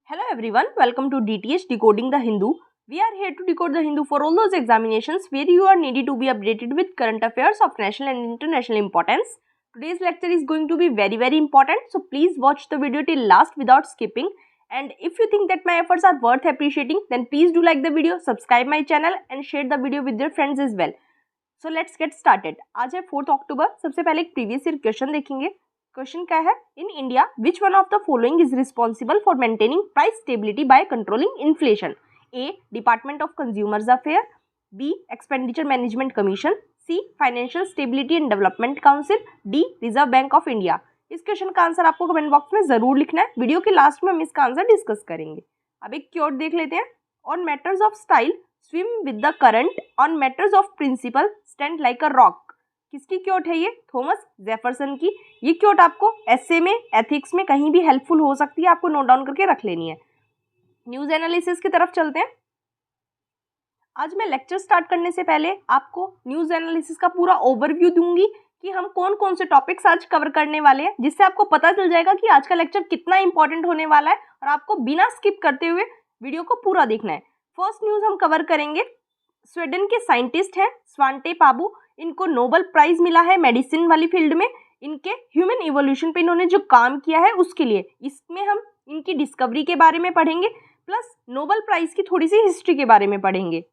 Hello everyone, welcome to DTH Decoding the Hindu. We are here to decode the Hindu for all those examinations where you are needed to be updated with current affairs of national and international importance. Today's lecture is going to be very important, so please watch the video till last without skipping. And if you think that my efforts are worth appreciating, then please do like the video, subscribe my channel and share the video with your friends as well. So let's get started. आज है 4 अक्टूबर. सबसे पहले एक previous year question देखेंगे. Question क्या है? In India which one of the following is responsible for maintaining price stability by controlling inflation? A. Department of consumers affair, B. Expenditure management commission, C. Financial stability and development council, D. Reserve bank of India. इस question का answer आपको comment box में जरूर लिखना है. Video के last में हम इसका आंसर डिस्कस करेंगे. अब एक क्योट देख लेते हैं. On matters of style swim with the current, on matters of principle stand like a rock. किसकी क्योट है ये? थॉमस जेफरसन की. ये क्योट आपको एसए में, एथिक्स में कहीं भी हेल्पफुल हो सकती है. आपको नोट डाउन करके रख लेनी है. न्यूज एनालिसिस की तरफ चलते हैं. आज मैं लेक्चर स्टार्ट करने से पहले आपको न्यूज एनालिसिस का पूरा ओवरव्यू दूंगी कि हम कौन कौन से टॉपिक्स आज कवर करने वाले हैं, जिससे आपको पता चल जाएगा कि आज का लेक्चर कितना इंपॉर्टेंट होने वाला है और आपको बिना स्किप करते हुए वीडियो को पूरा देखना है. फर्स्ट न्यूज हम कवर करेंगे. स्वीडन के साइंटिस्ट हैं स्वांटे पाबू. इनको नोबेल प्राइज मिला है मेडिसिन वाली फील्ड में. इनके ह्यूमन इवोल्यूशन पे इन्होंने जो काम किया है उसके लिए. इसमें हम इनकी डिस्कवरी के बारे में पढ़ेंगे, प्लस नोबेल प्राइज की थोड़ी सी हिस्ट्री के बारे में पढ़ेंगे.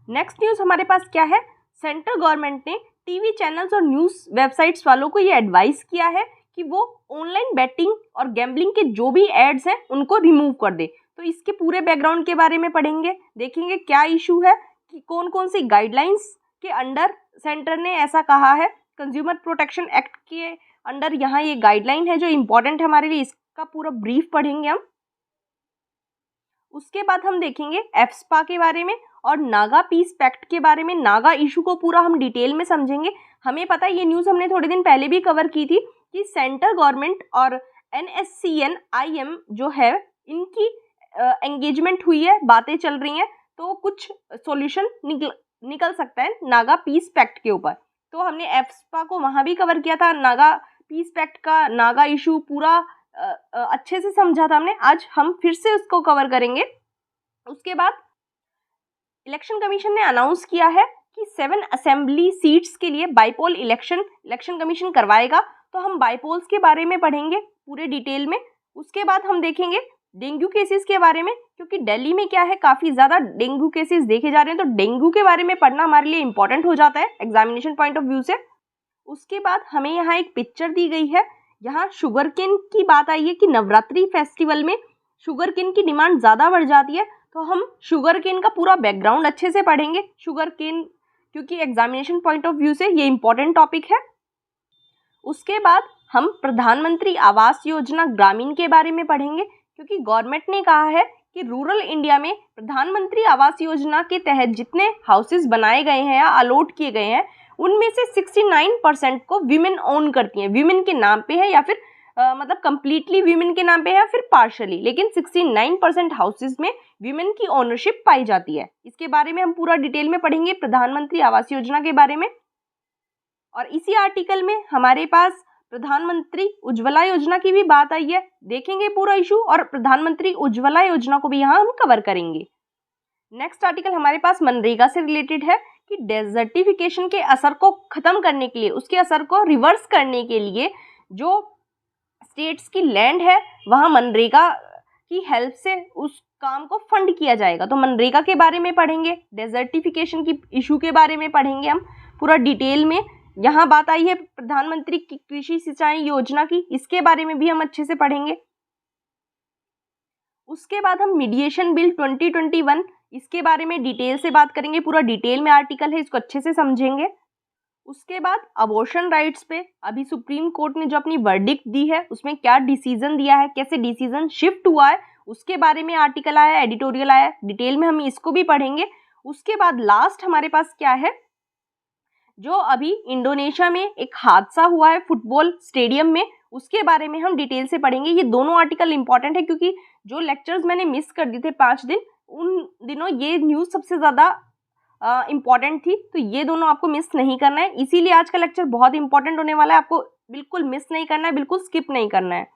नेक्स्ट न्यूज हमारे पास क्या है? सेंट्रल गवर्नमेंट ने टीवी चैनल्स और न्यूज वेबसाइट्स वालों को ये एडवाइस किया है कि वो ऑनलाइन बेटिंग और गैम्बलिंग के जो भी एड्स हैं उनको रिमूव कर दे. तो इसके पूरे बैकग्राउंड के बारे में पढ़ेंगे, देखेंगे क्या इशू है, कि कौन कौन सी गाइडलाइंस के अंडर सेंटर ने ऐसा कहा है. कंज्यूमर प्रोटेक्शन एक्ट के अंडर यहाँ ये गाइडलाइन है जो इम्पोर्टेंट है हमारे लिए. इसका पूरा ब्रीफ पढ़ेंगे हम. उसके बाद हम देखेंगे एफस्पा के बारे में और नागा पीस पैक्ट के बारे में. नागा इशू को पूरा हम डिटेल में समझेंगे. हमें पता है ये न्यूज़ हमने थोड़े दिन पहले भी कवर की थी कि सेंट्रल गवर्नमेंट और NSCN-IM जो है इनकी एंगेजमेंट हुई है, बातें चल रही हैं, तो कुछ सॉल्यूशन निकल सकता है नागा पीस पैक्ट के ऊपर. तो हमने एफस्पा को वहाँ भी कवर किया था. नागा पीस पैक्ट का नागा इशू पूरा अच्छे से समझा था हमने. आज हम फिर से उसको कवर करेंगे. उसके बाद इलेक्शन कमीशन ने अनाउंस किया है कि 7 असेंबली सीट्स के लिए बाईपोल इलेक्शन कमीशन करवाएगा. तो हम बाईपोल्स के बारे में पढ़ेंगे पूरे डिटेल में. उसके बाद हम देखेंगे डेंगू केसेस के बारे में, क्योंकि दिल्ली में क्या है काफ़ी ज़्यादा डेंगू केसेस देखे जा रहे हैं. तो डेंगू के बारे में पढ़ना हमारे लिए इंपॉर्टेंट हो जाता है एग्जामिनेशन पॉइंट ऑफ व्यू से. उसके बाद हमें यहाँ एक पिक्चर दी गई है. यहाँ शुगर केन की बात आई है कि नवरात्रि फेस्टिवल में शुगर केन की डिमांड ज़्यादा बढ़ जाती है. तो हम शुगर केन का पूरा बैकग्राउंड अच्छे से पढ़ेंगे. शुगर केन क्योंकि एग्जामिनेशन पॉइंट ऑफ व्यू से ये इंपॉर्टेंट टॉपिक है. उसके बाद हम प्रधानमंत्री आवास योजना ग्रामीण के बारे में पढ़ेंगे, क्योंकि गवर्नमेंट ने कहा है कि रूरल इंडिया में प्रधानमंत्री आवास योजना के तहत जितने हाउसेस बनाए गए हैं या अलॉट किए गए हैं उनमें से 69% को वीमेन ओन करती हैं. वीमेन के नाम पे है या फिर मतलब कंप्लीटली वीमेन के नाम पे है या फिर पार्शली, लेकिन 69% हाउसेस में वीमेन की ओनरशिप पाई जाती है. इसके बारे में हम पूरा डिटेल में पढ़ेंगे प्रधानमंत्री आवास योजना के बारे में. और इसी आर्टिकल में हमारे पास प्रधानमंत्री उज्ज्वला योजना की भी बात आई है. देखेंगे पूरा इशू और प्रधानमंत्री उज्ज्वला योजना को भी यहाँ हम कवर करेंगे. नेक्स्ट आर्टिकल हमारे पास मनरेगा से रिलेटेड है कि डेजर्टिफिकेशन के असर को खत्म करने के लिए, उसके असर को रिवर्स करने के लिए जो स्टेट्स की लैंड है वहाँ मनरेगा की हेल्प से उस काम को फंड किया जाएगा. तो मनरेगा के बारे में पढ़ेंगे, डेजर्टिफिकेशन की इशू के बारे में पढ़ेंगे हम पूरा डिटेल में. यहाँ बात आई है प्रधानमंत्री की कृषि सिंचाई योजना की, इसके बारे में भी हम अच्छे से पढ़ेंगे. उसके बाद हम मीडिएशन बिल 2021 इसके बारे में डिटेल से बात करेंगे. पूरा डिटेल में आर्टिकल है, इसको अच्छे से समझेंगे. उसके बाद अबॉर्शन राइट्स पे अभी सुप्रीम कोर्ट ने जो अपनी वर्डिक्ट दी है उसमें क्या डिसीजन दिया है, कैसे डिसीजन शिफ्ट हुआ है, उसके बारे में आर्टिकल आया है, एडिटोरियल आया है. डिटेल में हम इसको भी पढ़ेंगे. उसके बाद लास्ट हमारे पास क्या है, जो अभी इंडोनेशिया में एक हादसा हुआ है फुटबॉल स्टेडियम में, उसके बारे में हम डिटेल से पढ़ेंगे. ये दोनों आर्टिकल इंपॉर्टेंट है क्योंकि जो लेक्चर्स मैंने मिस कर दिए थे 5 दिन, उन दिनों ये न्यूज़ सबसे ज़्यादा इम्पॉर्टेंट थी. तो ये दोनों आपको मिस नहीं करना है. इसीलिए आज का लेक्चर बहुत इंपॉर्टेंट होने वाला है. आपको बिल्कुल मिस नहीं करना है, बिल्कुल स्किप नहीं करना है.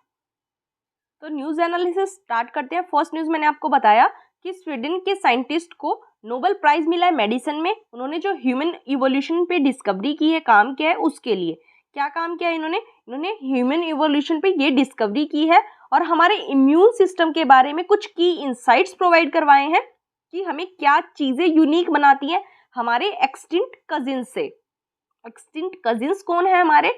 तो न्यूज़ एनालिसिस स्टार्ट करते हैं। फर्स्ट न्यूज़ मैंने आपको बताया कि स्वीडन के साइंटिस्ट को नोबेल प्राइज़ मिला है मेडिसिन में। उन्होंने जो ह्यूमन इवोल्यूशन पे डिस्कवरी की है, काम किया है, उसके लिए क्या काम किया है इन्होंने ह्यूमन इवोल्यूशन पे ये डिस्कवरी की है और हमारे इम्यून सिस्टम के बारे में कुछ की इंसाइट्स प्रोवाइड करवाए हैं कि हमें क्या चीज़ें यूनिक बनाती हैं हमारे एक्सटिंक्ट कजिन्स से। एक्सटिंक्ट कजिन्स कौन है हमारे?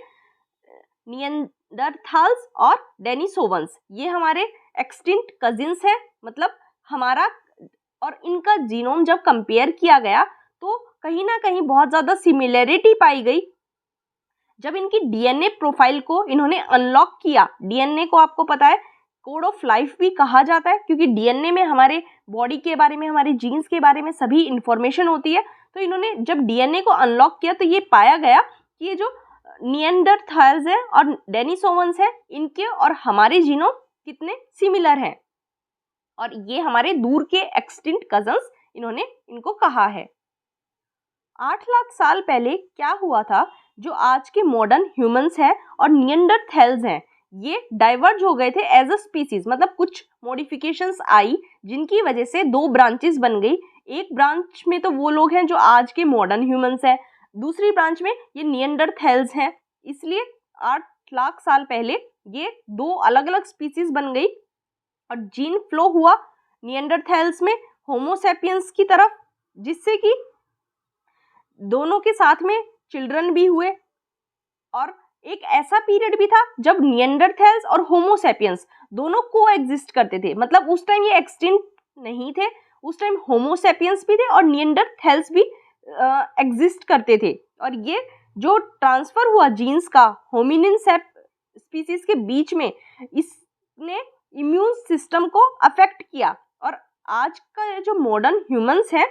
निएंडरथाल्स और डेनिसोवंस, ये हमारे एक्सटिंक्ट कजिन्स हैं। मतलब हमारा और इनका जीनोम जब कंपेयर किया गया तो कहीं ना कहीं बहुत ज़्यादा सिमिलैरिटी पाई गई। जब इनकी डीएनए प्रोफाइल को इन्होंने अनलॉक किया, डीएनए को आपको पता है कोड ऑफ लाइफ भी कहा जाता है क्योंकि डीएनए में हमारे बॉडी के बारे में, हमारे जीन्स के बारे में सभी इंफॉर्मेशन होती है। तो इन्होंने जब डीएनए को अनलॉक किया तो ये पाया गया कि ये जो निएंडरथाल्स है और डेनिसोवंस है, इनके और हमारे जीनोम कितने सिमिलर हैं और ये हमारे दूर के एक्सटिंक्ट कजन्स इन्होंने इनको कहा है। 8 लाख साल पहले क्या हुआ था, जो आज के मॉडर्न ह्यूमंस हैं और निएंडरथैल्स हैं, ये डाइवर्ज हो गए थे एज अ स्पीसीज। मतलब कुछ मॉडिफिकेशंस आई जिनकी वजह से 2 ब्रांचेस बन गई। एक ब्रांच में तो वो लोग हैं जो आज के मॉडर्न ह्यूमंस हैं, दूसरी ब्रांच में ये निएंडरथैल्स हैं। इसलिए 8 लाख साल पहले ये 2 अलग अलग स्पीसीज बन गई और जीन फ्लो हुआ निएंडरथैल्स में होमोसेपियंस की तरफ, जिससे कि दोनों के साथ में चिल्ड्रन भी हुए। और एक ऐसा पीरियड भी था जब निएंडरथैल्स और होमोसेपियंस दोनों को एग्जिस्ट करते थे। मतलब उस टाइम ये एक्सटिंक्ट नहीं थे, उस टाइम होमोसेपियंस भी थे और निएंडरथैल्स भी एग्जिस्ट करते थे। और ये जो ट्रांसफर हुआ जीन्स का होमिनिन स्पीसीज के बीच में, इसने इम्यून सिस्टम को अफेक्ट किया। और आज का जो मॉडर्न ह्यूमंस हैं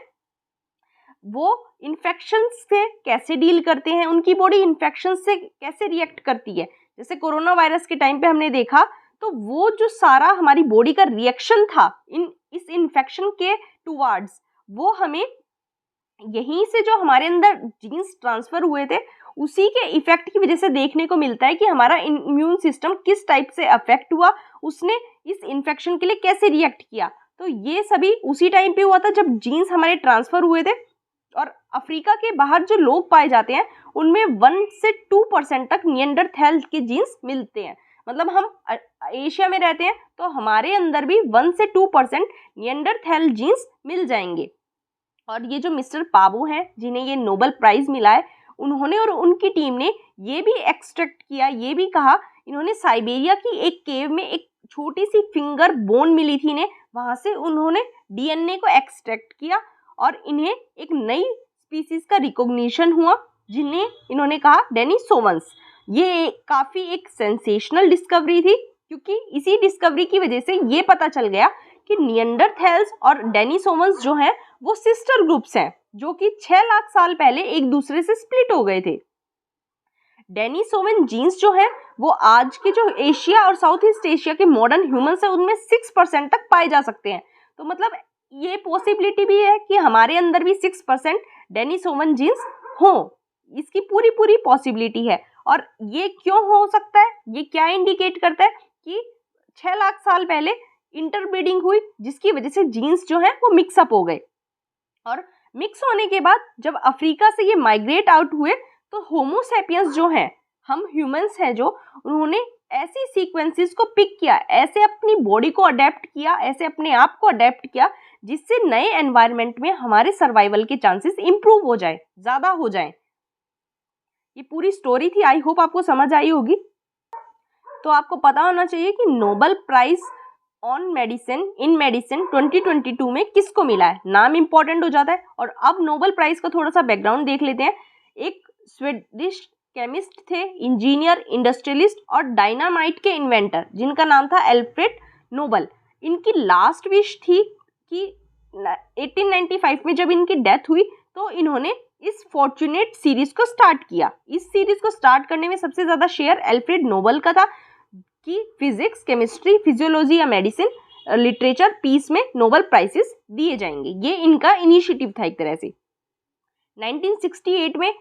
वो इन्फेक्शन से कैसे डील करते हैं, उनकी बॉडी इन्फेक्शन से कैसे रिएक्ट करती है। जैसे कोरोना वायरस के टाइम पे हमने देखा तो वो जो सारा हमारी बॉडी का रिएक्शन था इस इन्फेक्शन के टुवार्ड्स, वो हमें यहीं से जो हमारे अंदर जीन्स ट्रांसफर हुए थे उसी के इफेक्ट की वजह से देखने को मिलता है कि हमारा इम्यून सिस्टम किस टाइप से अफेक्ट हुआ, उसने इस इन्फेक्शन के लिए कैसे रिएक्ट किया। तो ये सभी उसी टाइम पे हुआ था जब जीन्स हमारे ट्रांसफर हुए थे। और अफ्रीका के बाहर जो लोग पाए जाते हैं उनमें 1 से 2% तक निएंडरथैल के जीन्स मिलते हैं। मतलब हम एशिया में रहते हैं तो हमारे अंदर भी 1 से 2% निएंडरथैल जीन्स मिल जाएंगे। और ये जो मिस्टर पाबो हैं जिन्हें ये नोबेल प्राइज मिला है, उन्होंने और उनकी टीम ने ये भी एक्सट्रैक्ट किया, ये भी कहा, इन्होंने साइबेरिया की एक केव में एक छोटी सी फिंगर बोन मिली थी इन्हें, वहाँ से उन्होंने डीएनए को एक्सट्रैक्ट किया और इन्हें एक नई स्पीसीज का रिकॉग्निशन हुआ जिन्हें इन्होंने कहा डेनिसोवंस। ये काफ़ी एक सेंसेशनल डिस्कवरी थी क्योंकि इसी डिस्कवरी की वजह से ये पता चल गया कि निएंडरथैल्स और डेनिसोवंस जो हैं वो सिस्टर ग्रुप्स हैं जो कि 6 लाख साल पहले एक दूसरे से स्प्लिट हो गए थे। डेनिसोवन जीन्स जो है वो आज के जो एशिया और साउथ ईस्ट एशिया के मॉडर्न ह्यूमंस है उनमें 6% तक पाए जा सकते हैं। तो मतलब ये पॉसिबिलिटी भी है कि हमारे अंदर भी 6% डेनिसोवन जीन्स हो, इसकी पूरी पॉसिबिलिटी है। और ये क्यों हो सकता है, ये क्या इंडिकेट करता है कि 6 लाख साल पहले इंटरब्रीडिंग हुई जिसकी वजह से जीन्स जो है वो मिक्सअप हो गए और मिक्स होने के बाद जब अफ्रीका से ये माइग्रेट आउट हुए तो होमोसेपियंस जो हैं, हम ह्यूमंस हैं जो, उन्होंने ऐसी सीक्वेंसेस को पिक किया, ऐसे अपनी बॉडी को अडेप्ट किया, ऐसे अपने आप को अडेप्ट किया जिससे नए एनवायरनमेंट में हमारे सर्वाइवल के चांसेस इंप्रूव हो जाए, ज़्यादा हो जाए। ये पूरी स्टोरी थी, आई होप आपको समझ आई होगी। तो आपको पता होना चाहिए कि Nobel prize on medicine in medicine 2022 में किसको मिला है, नाम इंपॉर्टेंट हो जाता है। और अब नोबेल प्राइज का थोड़ा सा बैकग्राउंड देख लेते हैं। एक स्वीडिश केमिस्ट थे, इंजीनियर, इंडस्ट्रियलिस्ट और डायनामाइट के इन्वेंटर जिनका नाम था एल्फ्रेड नोबेल। इनकी लास्ट विश थी कि 1895 में जब इनकी डेथ हुई तो इन्होंने इस फॉर्चुनेट सीरीज को स्टार्ट किया। इस सीरीज को स्टार्ट करने में सबसे ज़्यादा शेयर एल्फ्रेड नोबेल का था कि फिजिक्स, केमिस्ट्री, फिजियोलॉजी या मेडिसिन, लिटरेचर, पीस में नोबेल प्राइजेस दिए जाएंगे। ये इनका इनिशिएटिव था एक तरह से। 1968 में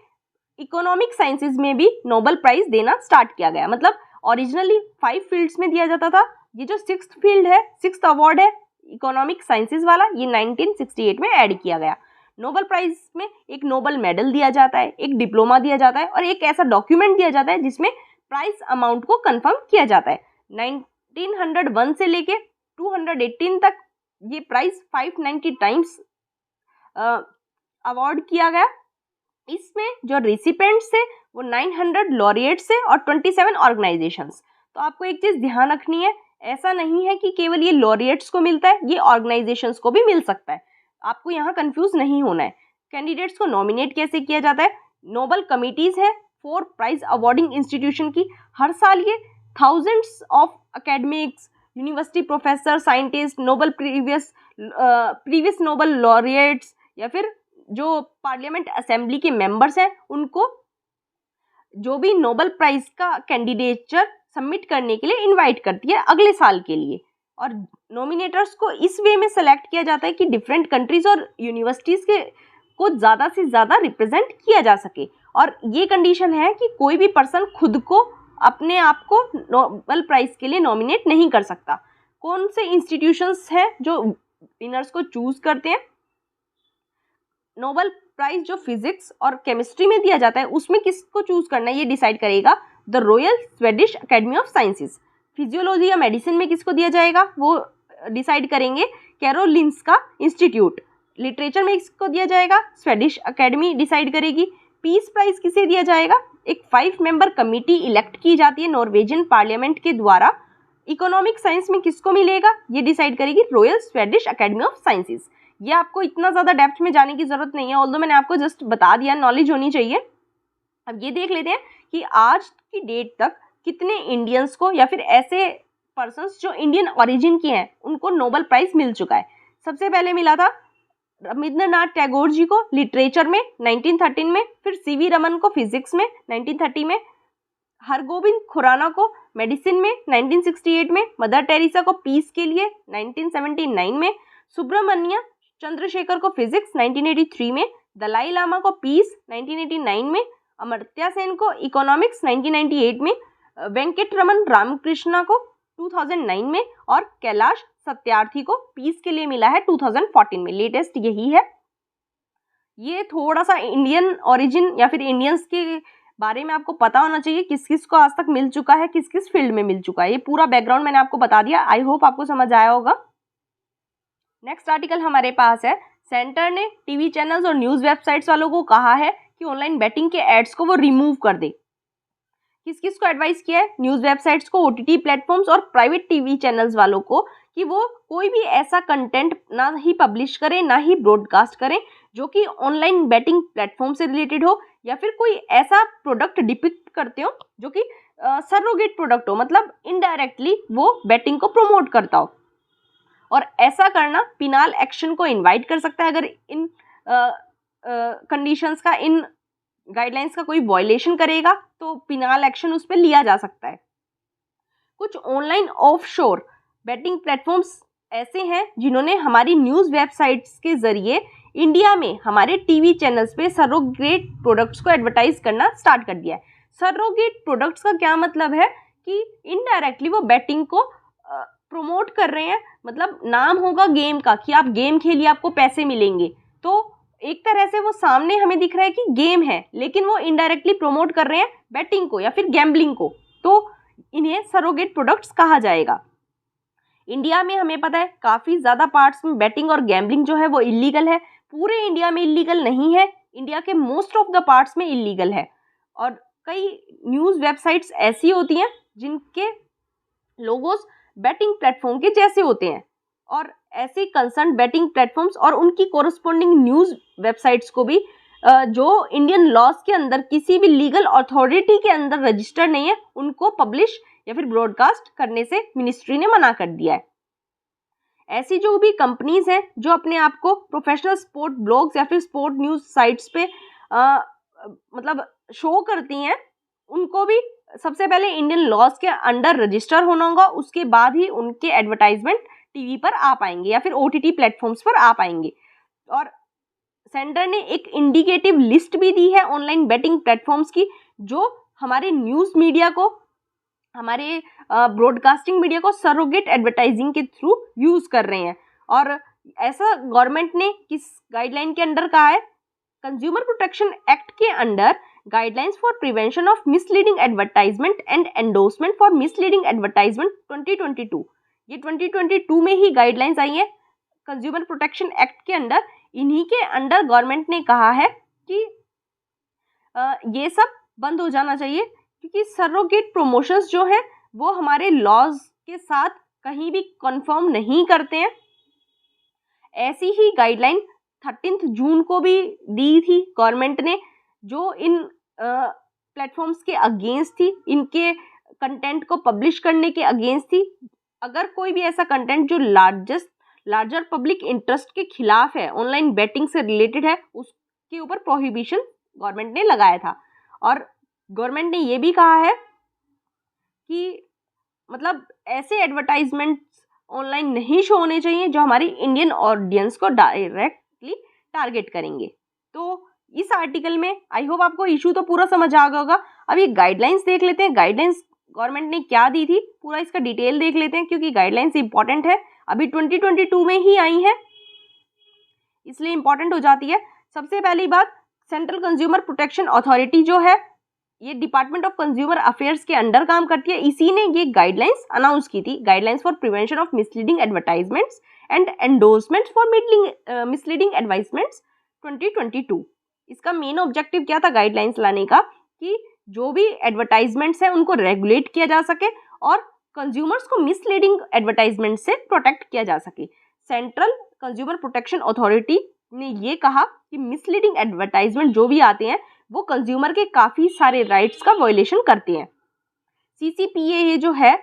इकोनॉमिक साइंसेज में भी नोबेल प्राइज देना स्टार्ट किया गया। मतलब ओरिजिनली 5 फील्ड्स में दिया जाता था, ये जो सिक्स्थ फील्ड है, सिक्स्थ अवार्ड है इकोनॉमिक साइंसेज वाला, ये 1968 में ऐड किया गया। नोबेल प्राइज में एक नोबेल मेडल दिया जाता है, एक डिप्लोमा दिया जाता है और एक ऐसा डॉक्यूमेंट दिया जाता है जिसमें प्राइस अमाउंट को कंफर्म किया जाता है। 1901 से लेके 218 तक ये प्राइस 590 टाइम्स अवार्ड किया गया। इसमें जो रिसिपेंट्स थे वो 900 लॉरिएट्स थे और 27 ऑर्गेनाइजेशंस। तो आपको एक चीज ध्यान रखनी है, ऐसा नहीं है कि केवल ये लॉरिएट्स को मिलता है, ये ऑर्गेनाइजेशंस को भी मिल सकता है। आपको यहाँ कंफ्यूज नहीं होना है। कैंडिडेट्स को नॉमिनेट कैसे किया जाता है? नोबेल कमिटीज है 4 प्राइज अवार्डिंग इंस्टीट्यूशन की, हर साल ये thousands of academics, university professor, scientist, Nobel previous Nobel laureates या फिर जो पार्लियामेंट असेंबली के मेंबर्स हैं उनको जो भी नोबेल प्राइज का कैंडिडेचर सबमिट करने के लिए इनवाइट करती है अगले साल के लिए। और नॉमिनेटर्स को इस वे में सेलेक्ट किया जाता है कि डिफरेंट कंट्रीज और यूनिवर्सिटीज़ के को ज़्यादा से ज़्यादा रिप्रेजेंट किया जा सके। और ये कंडीशन है कि कोई भी पर्सन खुद को अपने आप को नोबेल प्राइज़ के लिए नॉमिनेट नहीं कर सकता। कौन से इंस्टीट्यूशंस हैं जो विनर्स को चूज करते हैं? नोबेल प्राइज जो फिजिक्स और केमिस्ट्री में दिया जाता है उसमें किसको चूज करना है ये डिसाइड करेगा the royal Swedish academy of sciences. Physiology या मेडिसिन में किसको दिया जाएगा वो डिसाइड करेंगे कैरोलिंस्का इंस्टीट्यूट। लिटरेचर में किसको दिया जाएगा? स्वेडिश अकेडमी डिसाइड करेगी। पीस प्राइज किसे दिया जाएगा? एक 5 मेंबर कमिटी इलेक्ट की जाती है नॉर्वेजियन पार्लियामेंट के द्वारा। इकोनॉमिक साइंस में किसको मिलेगा ये डिसाइड करेगी royal Swedish academy of sciences. ये आपको इतना ज़्यादा डेप्थ में जाने की ज़रूरत नहीं है, ऑल्दो मैंने आपको जस्ट बता दिया, नॉलेज होनी चाहिए। अब ये देख लेते हैं कि आज की डेट तक कितने इंडियंस को या फिर ऐसे पर्सन्स जो इंडियन ओरिजिन के हैं उनको नोबेल प्राइज़ मिल चुका है। सबसे पहले मिला था रविंद्रनाथ टैगोर जी को लिटरेचर में 1913 में, फिर सीवी रमन को फिजिक्स में 1930 में, हरगोविंद खुराना को मेडिसिन में 1968 में, मदर टेरेसा को पीस के लिए 1979 में, सुब्रमण्य चंद्रशेखर को फिजिक्स 1983 में, दलाई लामा को पीस 1989 में, अमर्त्य सेन को इकोनॉमिक्स 1998 में, वेंकटरमन रामकृष्णा को 2009 में और कैलाश सत्यार्थी को पीस के लिए मिला है 2014 में। लेटेस्ट यही है। ये थोड़ा सा इंडियन ओरिजिन या फिर इंडियंस के बारे में आपको पता होना चाहिए, किस किस को आज तक मिल चुका है, किस किस फील्ड में मिल चुका है। ये पूरा बैकग्राउंड मैंने आपको बता दिया। आई होप आपको समझ आया होगा। नेक्स्ट आर्टिकल हमारे पास है, सेंटर ने टीवी चैनल्स और न्यूज़ वेबसाइट्स वालों को कहा है कि ऑनलाइन बेटिंग के एड्स को वो रिमूव कर दे। किस किस को एडवाइस किया है? न्यूज़ वेबसाइट्स को, ओटीटी प्लेटफॉर्म्स और प्राइवेट टीवी चैनल्स वालों को कि वो कोई भी ऐसा कंटेंट ना ही पब्लिश करें ना ही ब्रॉडकास्ट करें जो कि ऑनलाइन बेटिंग प्लेटफॉर्म से रिलेटेड हो या फिर कोई ऐसा प्रोडक्ट डिपिक्ट करते हो जो कि सरोगेट प्रोडक्ट हो, मतलब इनडायरेक्टली वो बेटिंग को प्रमोट करता हो। और ऐसा करना पिनाल एक्शन को इनवाइट कर सकता है। अगर इन कंडीशंस का, इन गाइडलाइंस का कोई वायलेशन करेगा तो पिनाल एक्शन उस पर लिया जा सकता है। कुछ ऑनलाइन ऑफशोर बेटिंग प्लेटफॉर्म्स ऐसे हैं जिन्होंने हमारी न्यूज़ वेबसाइट्स के जरिए इंडिया में हमारे टीवी चैनल्स पे सरोगेट प्रोडक्ट्स को एडवर्टाइज करना स्टार्ट कर दिया है। सरोगेट प्रोडक्ट्स का क्या मतलब है कि इनडायरेक्टली वो बेटिंग को प्रमोट कर रहे हैं। मतलब नाम होगा गेम का कि आप गेम खेलिए आपको पैसे मिलेंगे, तो एक तरह से वो सामने हमें दिख रहा है कि गेम है, लेकिन वो इनडायरेक्टली प्रमोट कर रहे हैं बेटिंग को या फिर गैम्बलिंग को, तो इन्हें सरोगेट प्रोडक्ट्स कहा जाएगा। इंडिया में हमें पता है काफ़ी ज़्यादा पार्ट्स में बेटिंग और गैम्बलिंग जो है वो इलीगल है। पूरे इंडिया में इलीगल नहीं है, इंडिया के मोस्ट ऑफ द पार्ट्स में इलीगल है। और कई न्यूज़ वेबसाइट्स ऐसी होती हैं जिनके लोगोस बेटिंग प्लेटफॉर्म के जैसे होते हैं, और ऐसे कंसर्न बेटिंग प्लेटफॉर्म्स और उनकी कोरस्पॉन्डिंग न्यूज़ वेबसाइट्स को भी जो इंडियन लॉज के अंदर किसी भी लीगल अथॉरिटी के अंदर रजिस्टर नहीं है उनको पब्लिश या फिर ब्रॉडकास्ट करने से मिनिस्ट्री ने मना कर दिया है। ऐसी जो भी कंपनीज हैं जो अपने आप को प्रोफेशनल स्पोर्ट ब्लॉग्स या फिर स्पोर्ट न्यूज़ साइट्स पे मतलब शो करती हैं, उनको भी सबसे पहले इंडियन लॉज के अंडर रजिस्टर होना होगा, उसके बाद ही उनके एडवर्टाइजमेंट टीवी पर आ पाएंगे या फिर ओटीटी प्लेटफॉर्म्स पर आ पाएंगे। और सेंटर ने एक इंडिकेटिव लिस्ट भी दी है ऑनलाइन बेटिंग प्लेटफॉर्म्स की, जो हमारे न्यूज़ मीडिया को हमारे ब्रॉडकास्टिंग मीडिया को सरोगेट एडवर्टाइजिंग के थ्रू यूज़ कर रहे हैं। और ऐसा गवर्नमेंट ने किस गाइडलाइन के अंडर कहा है? कंज्यूमर प्रोटेक्शन एक्ट के under guidelines for prevention of misleading advertisement and endorsement for misleading advertisement 2022, ये 2022 में ही गाइडलाइंस आई है कंज्यूमर प्रोटेक्शन एक्ट के अंडर। इन्हीं के अंडर गवर्नमेंट ने कहा है कि ये सब बंद हो जाना चाहिए, क्योंकि सरोगेट प्रमोशंस जो हैं वो हमारे लॉज के साथ कहीं भी कंफर्म नहीं करते हैं। ऐसी ही गाइडलाइन 13 जून को भी दी थी गवर्नमेंट ने, जो इन प्लेटफॉर्म्स के अगेंस्ट थी, इनके कंटेंट को पब्लिश करने के अगेंस्ट थी। अगर कोई भी ऐसा कंटेंट जो लार्जर पब्लिक इंटरेस्ट के खिलाफ है, ऑनलाइन बेटिंग से रिलेटेड है, उसके ऊपर प्रोहिबिशन गवर्नमेंट ने लगाया था। और गवर्नमेंट ने ये भी कहा है कि मतलब ऐसे एडवर्टाइजमेंट्स ऑनलाइन नहीं शो होने चाहिए जो हमारी इंडियन ऑडियंस को डायरेक्टली टारगेट करेंगे। तो इस आर्टिकल में आई होप आपको इशू तो पूरा समझ आ गया होगा। अब ये गाइडलाइंस देख लेते हैं, गाइडलाइंस गवर्नमेंट ने क्या दी थी, पूरा इसका डिटेल देख लेते हैं, क्योंकि गाइडलाइंस इंपॉर्टेंट है, अभी 2022 में ही आई है, इसलिए इंपॉर्टेंट हो जाती है। सबसे पहली बात, सेंट्रल कंज्यूमर प्रोटेक्शन अथॉरिटी जो है, ये डिपार्टमेंट ऑफ कंज्यूमर अफेयर्स के अंडर काम करती है। इसी ने ये गाइडलाइंस अनाउंस की थी, guidelines for prevention of misleading advertisements and endorsements for misleading advertisements 2022। इसका मेन ऑब्जेक्टिव क्या था गाइडलाइंस लाने का, कि जो भी एडवर्टाइजमेंट्स हैं उनको रेगुलेट किया जा सके और कंज्यूमर्स को मिसलीडिंग एडवर्टाइजमेंट से प्रोटेक्ट किया जा सके। सेंट्रल कंज्यूमर प्रोटेक्शन अथॉरिटी ने ये कहा कि मिसलीडिंग एडवर्टाइजमेंट जो भी आते हैं वो कंज्यूमर के काफ़ी सारे राइट्स का वायलेशन करते हैं। CCPA ये जो है,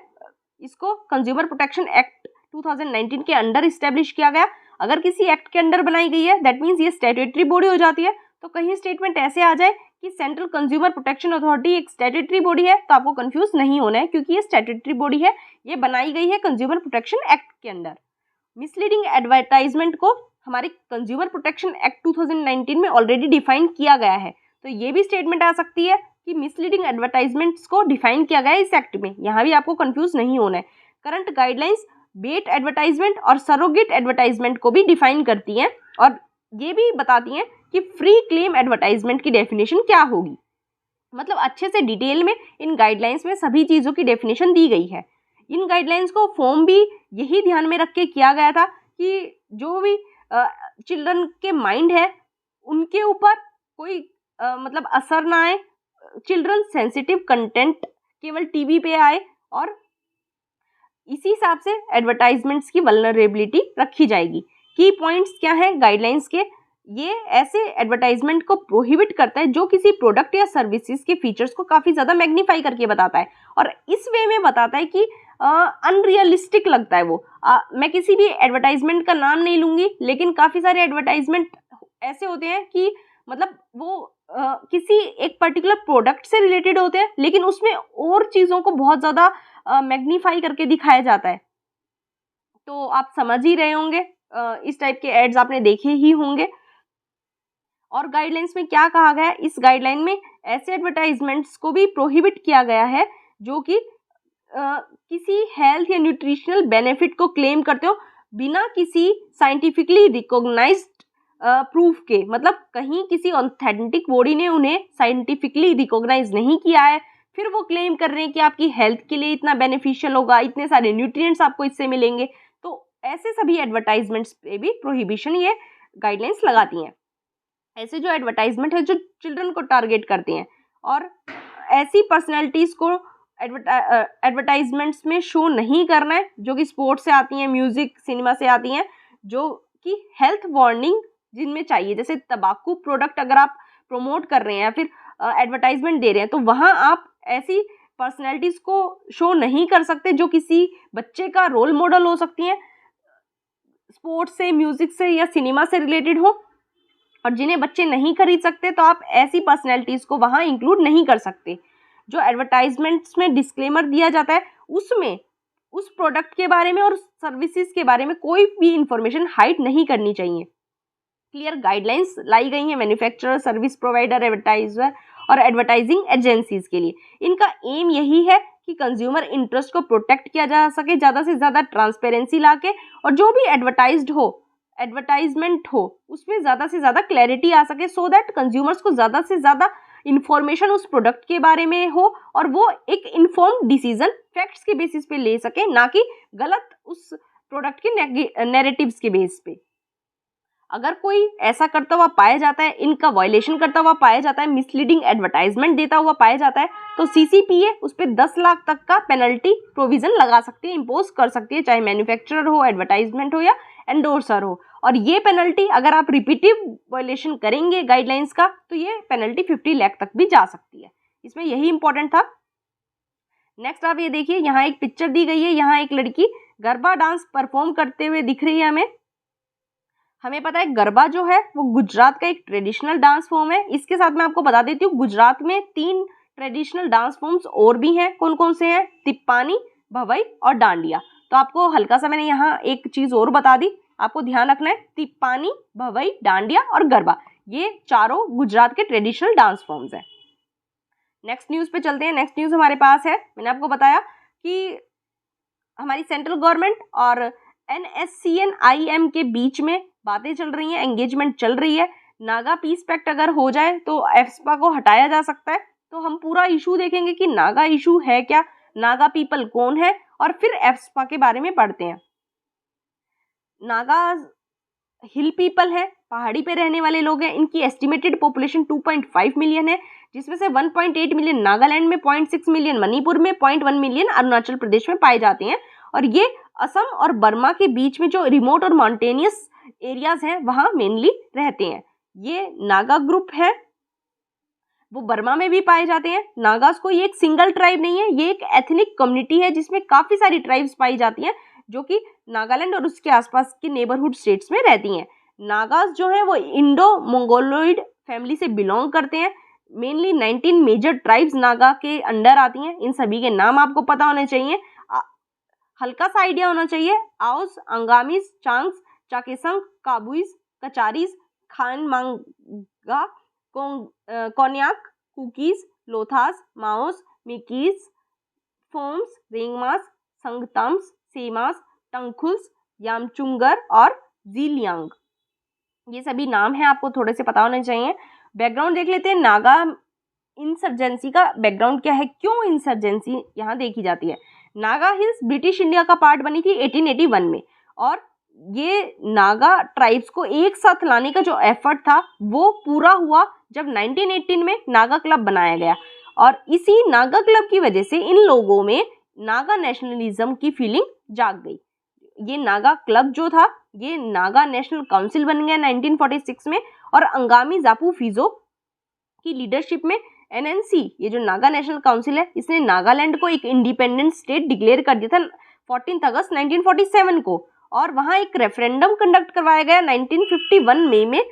इसको कंज्यूमर प्रोटेक्शन एक्ट 2019 के अंडर इस्टेब्लिश किया गया। अगर किसी एक्ट के अंडर बनाई गई है, दैट मीन्स ये स्टैट्यूटरी बॉडी हो जाती है। तो कहीं स्टेटमेंट ऐसे आ जाए कि सेंट्रल कंज्यूमर प्रोटेक्शन अथॉरिटी एक स्टैट्यूटरी बॉडी है, तो आपको कंफ्यूज नहीं होना है, क्योंकि ये स्टैट्यूटरी बॉडी है, ये बनाई गई है कंज्यूमर प्रोटेक्शन एक्ट के अंडर। मिसलीडिंग एडवर्टाइजमेंट को हमारे कंज्यूमर प्रोटेक्शन एक्ट 2019 में ऑलरेडी डिफाइन किया गया है। तो ये भी स्टेटमेंट आ सकती है कि मिसलीडिंग एडवर्टाइजमेंट्स को डिफाइन किया गया है इस एक्ट में, यहाँ भी आपको कंफ्यूज नहीं होना है। करंट गाइडलाइंस बेट एडवर्टाइजमेंट और सरोगेट एडवर्टाइजमेंट को भी डिफाइन करती हैं और ये भी बताती हैं कि फ्री क्लेम एडवर्टाइजमेंट की डेफिनेशन क्या होगी। मतलब अच्छे से डिटेल में इन गाइडलाइंस में सभी चीज़ों की डेफिनेशन दी गई है। इन गाइडलाइंस को फॉर्म भी यही ध्यान में रख के किया गया था कि जो भी चिल्ड्रन के माइंड है उनके ऊपर कोई मतलब असर ना आए, चिल्ड्रन सेंसिटिव कंटेंट केवल टीवी पे आए, और इसी हिसाब से एडवर्टाइजमेंट्स की वल्नरेबिलिटी रखी जाएगी। की पॉइंट्स क्या हैं गाइडलाइंस के? ये ऐसे एडवर्टाइजमेंट को प्रोहिबिट करता है जो किसी प्रोडक्ट या सर्विसेज के फीचर्स को काफ़ी ज़्यादा मैग्नीफाई करके बताता है और इस वे में बताता है कि अनरियलिस्टिक लगता है वो। मैं किसी भी एडवर्टाइजमेंट का नाम नहीं लूँगी, लेकिन काफ़ी सारे एडवर्टाइजमेंट ऐसे होते हैं कि मतलब वो किसी एक पर्टिकुलर प्रोडक्ट से रिलेटेड होते हैं, लेकिन उसमें और चीज़ों को बहुत ज़्यादा मैग्नीफाई करके दिखाया जाता है। तो आप समझ ही रहे होंगे, इस टाइप के एड्स आपने देखे ही होंगे। और गाइडलाइंस में क्या कहा गया है? इस गाइडलाइन में ऐसे एडवर्टाइजमेंट्स को भी प्रोहिबिट किया गया है जो कि किसी हेल्थ या न्यूट्रिशनल बेनिफिट को क्लेम करते हो बिना किसी साइंटिफिकली रिकॉग्नाइज्ड प्रूफ के। मतलब कहीं किसी ऑथेंटिक बॉडी ने उन्हें साइंटिफिकली रिकॉग्नाइज नहीं किया है, फिर वो क्लेम कर रहे हैं कि आपकी हेल्थ के लिए इतना बेनिफिशियल होगा, इतने सारे न्यूट्रिएंट्स आपको इससे मिलेंगे। तो ऐसे सभी एडवर्टाइजमेंट्स पे भी प्रोहिबिशन ये गाइडलाइंस लगाती हैं। ऐसे जो एडवर्टाइजमेंट है जो चिल्ड्रन को टारगेट करते हैं और ऐसी पर्सनैलिटीज़ को एडवर्टाइजमेंट्स में शो नहीं करना है जो कि स्पोर्ट्स से आती हैं, म्यूज़िक, सिनेमा से आती हैं, जो कि हेल्थ वार्निंग जिनमें चाहिए। जैसे तंबाकू प्रोडक्ट अगर आप प्रमोट कर रहे हैं या फिर एडवर्टाइजमेंट दे रहे हैं, तो वहाँ आप ऐसी पर्सनैलिटीज़ को शो नहीं कर सकते जो किसी बच्चे का रोल मॉडल हो सकती हैं, स्पोर्ट्स से, म्यूज़िक से या सिनेमा से रिलेटेड हो, और जिन्हें बच्चे नहीं खरीद सकते, तो आप ऐसी पर्सनैलिटीज़ को वहाँ इंक्लूड नहीं कर सकते। जो एडवर्टाइजमेंट्स में डिस्क्लेमर दिया जाता है उसमें उस प्रोडक्ट के बारे में और सर्विसेज के बारे में कोई भी इंफॉर्मेशन हाइड नहीं करनी चाहिए। क्लियर गाइडलाइंस लाई गई हैं मैन्युफैक्चरर, सर्विस प्रोवाइडर, एडवर्टाइजर और एडवर्टाइजिंग एजेंसीज के लिए। इनका एम यही है कि कंज्यूमर इंटरेस्ट को प्रोटेक्ट किया जा सके, ज़्यादा से ज़्यादा ट्रांसपेरेंसी लाके, और जो भी एडवर्टाइजमेंट हो उसमें ज़्यादा से ज़्यादा क्लैरिटी आ सके, सो दैट कंज्यूमर्स को ज़्यादा से ज़्यादा इन्फॉर्मेशन उस प्रोडक्ट के बारे में हो और वो एक इन्फॉर्म्ड डिसीजन फैक्ट्स के बेसिस पे ले सके, ना कि गलत उस प्रोडक्ट के नैरेटिव्स के बेस पे। अगर कोई ऐसा करता हुआ पाया जाता है, इनका वायलेशन करता हुआ पाया जाता है, मिसलीडिंग एडवर्टाइजमेंट देता हुआ पाया जाता है, तो CCPA उस पर 10 लाख तक का पेनल्टी प्रोविजन लगा सकती है, इम्पोज कर सकती है, चाहे मैन्युफैक्चरर हो, एडवर्टाइजमेंट हो या एंडोर्सर हो। और ये पेनल्टी अगर आप रिपीटिव वायलेशन करेंगे गाइडलाइंस का, तो ये पेनल्टी 50 लाख तक भी जा सकती है। इसमें यही इंपॉर्टेंट था। नेक्स्ट आप ये देखिए, यहाँ एक पिक्चर दी गई है, यहाँ एक लड़की गरबा डांस परफॉर्म करते हुए दिख रही है। हमें पता है गरबा जो है वो गुजरात का एक ट्रेडिशनल डांस फॉर्म है। इसके साथ मैं आपको बता देती हूँ, गुजरात में 3 ट्रेडिशनल डांस फॉर्म्स और भी हैं। कौन कौन से हैं? तिप्पानी, भवई और डांडिया। तो आपको हल्का सा मैंने यहाँ एक चीज और बता दी, आपको ध्यान रखना है, तिप्पानी, भवई, डांडिया और गरबा, ये चारों गुजरात के ट्रेडिशनल डांस फॉर्म्स हैं। नेक्स्ट न्यूज पे चलते हैं। नेक्स्ट न्यूज हमारे पास है, मैंने आपको बताया कि हमारी सेंट्रल गवर्नमेंट और NSCN-IM के बीच में बातें चल रही हैं, एंगेजमेंट चल रही है। नागा पीस पैक्ट अगर हो जाए तो एफ्स्पा को हटाया जा सकता है। तो हम पूरा इशू देखेंगे कि नागा इशू है क्या, नागा पीपल कौन है, और फिर एफ्स्पा के बारे में पढ़ते हैं। नागा हिल पीपल है, पहाड़ी पे रहने वाले लोग हैं। इनकी एस्टिमेटेड पॉपुलेशन 2.5 मिलियन है, जिसमें से 1.8 मिलियन नागालैंड में, 0.6 मिलियन मणिपुर में, 0.1 मिलियन अरुणाचल प्रदेश में पाए जाते हैं। और ये असम और बर्मा के बीच में जो रिमोट और माउंटेनियस एरियाज हैं वहां मेनली रहते हैं। ये नागा ग्रुप है, वो बर्मा में भी पाए जाते हैं। नागास को ये एक सिंगल ट्राइब नहीं है, ये एक एथनिक कम्युनिटी है जिसमें काफी सारी ट्राइब्स पाई जाती हैं, जो कि नागालैंड और उसके आसपास के नेबरहुड स्टेट्स में रहती हैं। नागास जो है वो इंडो मंगोलॉइड फैमिली से बिलोंग करते हैं। मेनली 19 मेजर ट्राइब्स नागा के अंडर आती हैं। इन सभी के नाम आपको पता होने चाहिए, हल्का सा आइडिया होना चाहिए। आओस, अंगामीज, चांग्स, चाकेसंग, काबुइज, कचारीज, खानमांगा, कोन्याक, कुकीज, लोथास, माओस, मिकीज, फोम्स, रेंगमास, संगतम्स, सेमास, टंगखुल्स, यामचुंगर और जीलियांग, ये सभी नाम हैं, आपको थोड़े से पता होने चाहिए। बैकग्राउंड देख लेते हैं, नागा इंसर्जेंसी का बैकग्राउंड क्या है, क्यों इंसर्जेंसी यहाँ देखी जाती है। नागा हिल्स ब्रिटिश इंडिया का पार्ट बनी थी 1881 में, और ये नागा ट्राइब्स को एक साथ लाने का जो एफर्ट था वो पूरा हुआ जब 1918 में नागा क्लब बनाया गया। और इसी नागा क्लब की वजह से इन लोगों में नागा नेशनलिज्म की फीलिंग जाग गई। ये नागा क्लब जो था ये नागा नेशनल काउंसिल बन गया 1946 में, और अंगामी जापू फिजो की लीडरशिप में NNC, ये जो नागा नेशनल काउंसिल है, इसने नागालैंड को एक इंडिपेंडेंट स्टेट डिक्लेयर कर दिया था 14 अगस्त 1947 को। और वहाँ एक रेफरेंडम कंडक्ट करवाया गया 1951 मई में,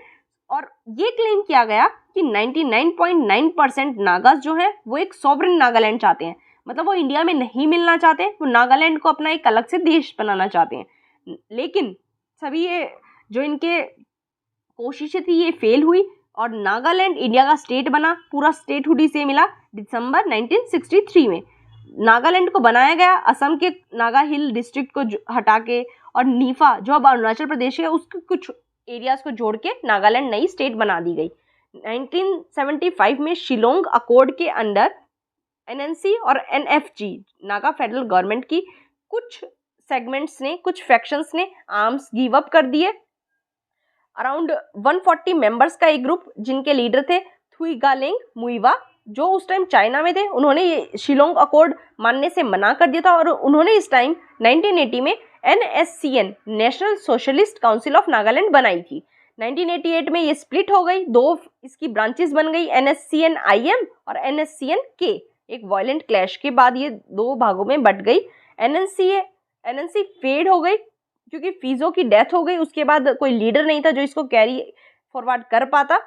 और ये क्लेम किया गया कि 99.9% नागास जो हैं वो एक सॉवरेन नागालैंड चाहते हैं, मतलब वो इंडिया में नहीं मिलना चाहते, वो नागालैंड को अपना एक अलग से देश बनाना चाहते हैं। लेकिन सभी ये जो इनके कोशिशें थी ये फेल हुई, और नागालैंड इंडिया का स्टेट बना, पूरा स्टेटहुड इसे मिला दिसंबर 1963 में। नागालैंड को बनाया गया असम के नागा हिल डिस्ट्रिक्ट को हटा के, और नीफा जो अब अरुणाचल प्रदेश है उसके कुछ एरियाज को जोड़ के नागालैंड नई स्टेट बना दी गई। 1975 में शिलोंग अकॉर्ड के अंडर NNC और NFG नागा फेडरल गवर्नमेंट की कुछ सेगमेंट्स ने, कुछ फैक्शंस ने आर्म्स गिव अप कर दिए। अराउंड 140 मेंबर्स का एक ग्रुप, जिनके लीडर थे थुईगालेंग मुइवा, जो उस टाइम चाइना में थे, उन्होंने ये शिलोंग अकॉर्ड मानने से मना कर दिया था, और उन्होंने इस टाइम 1980 में NSCN national socialist council of Nagaland बनाई थी। 1988 में ये स्प्लिट हो गई, दो इसकी ब्रांचेस बन गई, NSCN-IM और NSCN-K। एक वायलेंट क्लैश के बाद ये दो भागों में बट गई। NNC फेड हो गई क्योंकि फिजो की डेथ हो गई, उसके बाद कोई लीडर नहीं था जो इसको कैरी फॉरवर्ड कर पाता।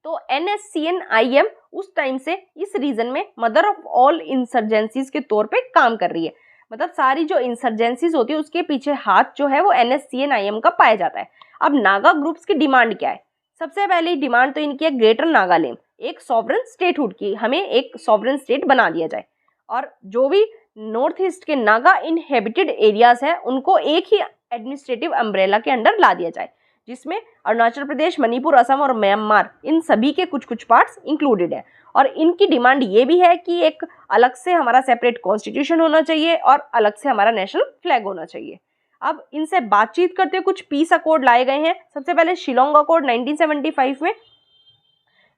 तो NSCN-IM उस टाइम से इस रीजन में मदर ऑफ ऑल इंसर्जेंसीज के तौर पे काम कर रही है, मतलब सारी जो इंसर्जेंसीज होती है उसके पीछे हाथ जो है वो NSCN-IM का पाया जाता है। अब नागा ग्रुप्स की डिमांड क्या है? सबसे पहली डिमांड तो इनकी है ग्रेटर नागालैंड एक सॉवरेन स्टेटहुड की, हमें एक सॉवरेन स्टेट बना दिया जाए। और जो भी नॉर्थ ईस्ट के नागा इनहेबिटेड एरियाज हैं उनको एक ही एडमिनिस्ट्रेटिव अम्ब्रेला के अंडर ला दिया जाए, जिसमें अरुणाचल प्रदेश, मणिपुर, असम और म्यांमार इन सभी के कुछ कुछ पार्ट्स इंक्लूडेड है। और इनकी डिमांड ये भी है कि एक अलग से हमारा सेपरेट कॉन्स्टिट्यूशन होना चाहिए और अलग से हमारा नेशनल फ्लैग होना चाहिए। अब इनसे बातचीत करते हुए कुछ पीस अकॉर्ड लाए गए हैं। सबसे पहले शिलोंग अकॉर्ड 1975 में,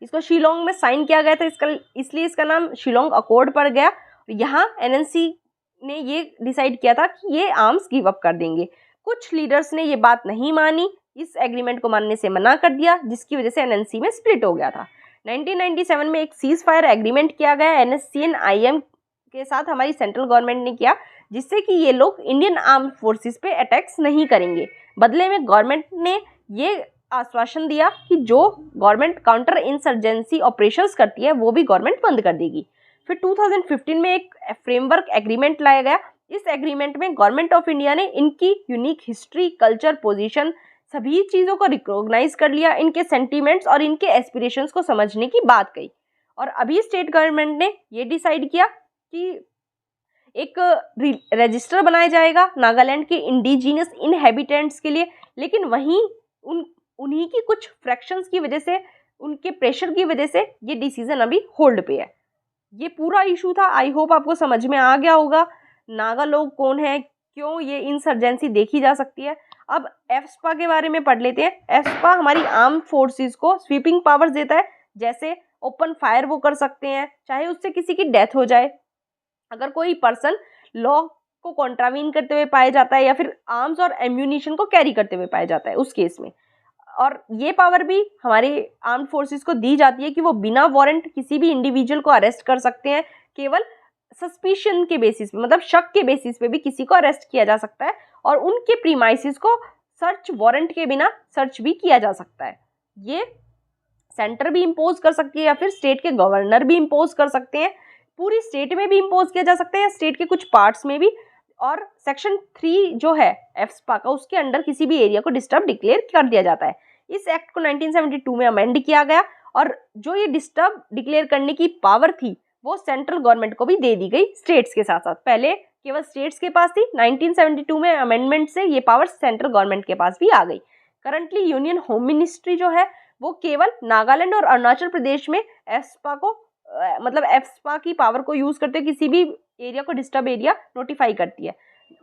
इसको शिलोंग में साइन किया गया था, इसलिए इसका नाम शिलोंग अकॉर्ड पड़ गया। यहाँ एनएनसी ने ये डिसाइड किया था कि ये आर्म्स गिव अप कर देंगे। कुछ लीडर्स ने ये बात नहीं मानी, इस एग्रीमेंट को मानने से मना कर दिया, जिसकी वजह से एनएनसी में स्प्लिट हो गया था। 1997 में एक सीज फायर एग्रीमेंट किया गया NSCN-IM के साथ हमारी सेंट्रल गवर्नमेंट ने किया, जिससे कि ये लोग इंडियन आर्म फोर्सेस पे अटैक्स नहीं करेंगे। बदले में गवर्नमेंट ने ये आश्वासन दिया कि जो गवर्नमेंट काउंटर इंसर्जेंसी ऑपरेशंस करती है वो भी गवर्नमेंट बंद कर देगी। फिर 2015 में एक फ्रेमवर्क एग्रीमेंट लाया गया। इस एग्रीमेंट में गवर्नमेंट ऑफ इंडिया ने इनकी यूनिक हिस्ट्री, कल्चर, पोजीशन सभी चीज़ों को रिकॉग्नाइज कर लिया, इनके सेंटीमेंट्स और इनके एस्पिरेशंस को समझने की बात कही। और अभी स्टेट गवर्नमेंट ने ये डिसाइड किया कि एक रजिस्टर बनाया जाएगा नागालैंड के इंडिजिनस इनहेबिटेंट्स के लिए, लेकिन वहीं उन्हीं की कुछ फ्रैक्शंस की वजह से, उनके प्रेशर की वजह से ये डिसीजन अभी होल्ड पे है। ये पूरा इशू था, आई होप आपको समझ में आ गया होगा नागा लोग कौन है, क्यों ये इंसर्जेंसी देखी जा सकती है। अब एफस्पा के बारे में पढ़ लेते हैं। एफस्पा हमारी आर्म फोर्सेस को स्वीपिंग पावर्स देता है, जैसे ओपन फायर वो कर सकते हैं चाहे उससे किसी की डेथ हो जाए, अगर कोई पर्सन लॉ को कॉन्ट्रावीन करते हुए पाया जाता है या फिर आर्म्स और एम्यूनिशन को कैरी करते हुए पाया जाता है उस केस में। और ये पावर भी हमारे आर्म्ड फोर्सेस को दी जाती है कि वो बिना वारंट किसी भी इंडिविजुअल को अरेस्ट कर सकते हैं, केवल सस्पिशन के बेसिस पे, मतलब शक के बेसिस पे भी किसी को अरेस्ट किया जा सकता है और उनके प्रीमाइसिस को सर्च वारंट के बिना सर्च भी किया जा सकता है। ये सेंटर भी इम्पोज कर सकती है या फिर स्टेट के गवर्नर भी इम्पोज कर सकते हैं, पूरी स्टेट में भी इम्पोज किया जा सकता है या स्टेट के कुछ पार्ट्स में भी। और सेक्शन 3 जो है एफस्पा का, उसके अंडर किसी भी एरिया को डिस्टर्ब डिक्लेयर कर दिया जाता है। इस एक्ट को 1972 में अमेंड किया गया और जो ये डिस्टर्ब डिक्लेयर करने की पावर थी वो सेंट्रल गवर्नमेंट को भी दे दी गई स्टेट्स के साथ साथ। पहले केवल स्टेट्स के पास थी, 1972 में अमेंडमेंट से ये पावर सेंट्रल गवर्नमेंट के पास भी आ गई। करंटली यूनियन होम मिनिस्ट्री जो है वो केवल नागालैंड और अरुणाचल प्रदेश में एफस्पा को मतलब एफस्पा की पावर को यूज करते हुए किसी भी एरिया को डिस्टर्ब एरिया नोटिफाई करती है।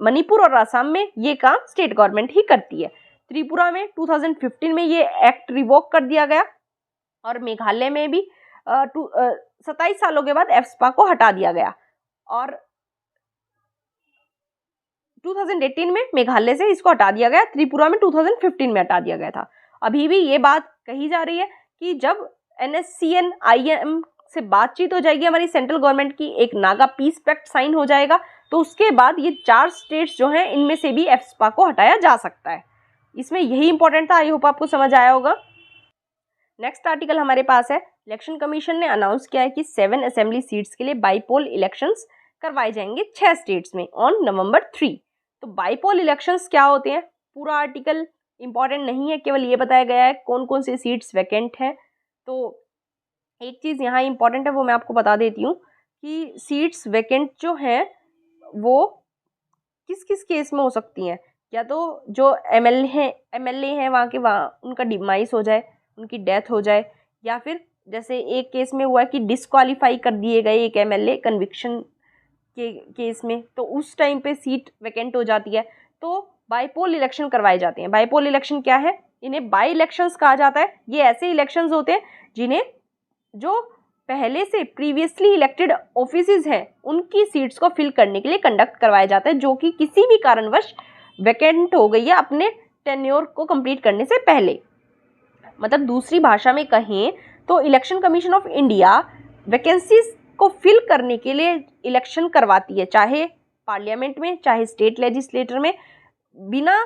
मणिपुर और असम में ये काम स्टेट गवर्नमेंट ही करती है। त्रिपुरा में 2015 में ये एक्ट रिवोक कर दिया गया और मेघालय में भी 27 सालों के बाद एफस्पा को हटा दिया गया और 2018 में मेघालय से इसको हटा दिया गया। त्रिपुरा में 2015 में हटा दिया गया था। अभी भी ये बात कही जा रही है कि जब NSCN-IM से बातचीत हो जाएगी हमारी सेंट्रल गवर्नमेंट की, एक नागा पीस पैक्ट साइन हो जाएगा, तो उसके बाद ये 4 स्टेट्स जो हैं इनमें से भी एफस्पा को हटाया जा सकता है। इसमें यही इंपॉर्टेंट था, आई होप आपको समझ आया होगा। नेक्स्ट आर्टिकल हमारे पास है, इलेक्शन कमीशन ने अनाउंस किया है कि 7 असेंबली सीट्स के लिए बाईपोल इलेक्शंस करवाए जाएंगे 6 स्टेट्स में ऑन November 3। तो बाईपोल इलेक्शंस क्या होते हैं, पूरा आर्टिकल इंपॉर्टेंट नहीं है, केवल ये बताया गया है कौन कौन से सीट्स वैकेंट हैं। तो एक चीज़ यहाँ इंपॉर्टेंट है वो मैं आपको बता देती हूँ कि सीट्स वैकेंट जो हैं वो किस किस केस में हो सकती हैं। या तो जो एमएलए हैं वहाँ के, वहाँ उनका डिमाइस हो जाए, उनकी डेथ हो जाए, या फिर जैसे एक केस में हुआ कि डिस्क्वालीफाई कर दिए गए एक एमएलए कन्विक्शन के केस में, तो उस टाइम पे सीट वैकेंट हो जाती है। तो बाईपोल इलेक्शन करवाए जाते हैं। बाईपोल इलेक्शन क्या है, इन्हें बाई इलेक्शंस कहा जाता है। ये ऐसे इलेक्शंस होते हैं जिन्हें जो पहले से प्रीवियसली इलेक्टेड ऑफिसेज हैं उनकी सीट्स को फिल करने के लिए कंडक्ट करवाया जाता है, जो कि किसी भी कारणवश वैकेंट हो गई है अपने टेन्योर को कंप्लीट करने से पहले। मतलब दूसरी भाषा में कहें तो election commission of India vacancies को फिल करने के लिए इलेक्शन करवाती है, चाहे पार्लियामेंट में चाहे स्टेट लेजिस्लेटर में, बिना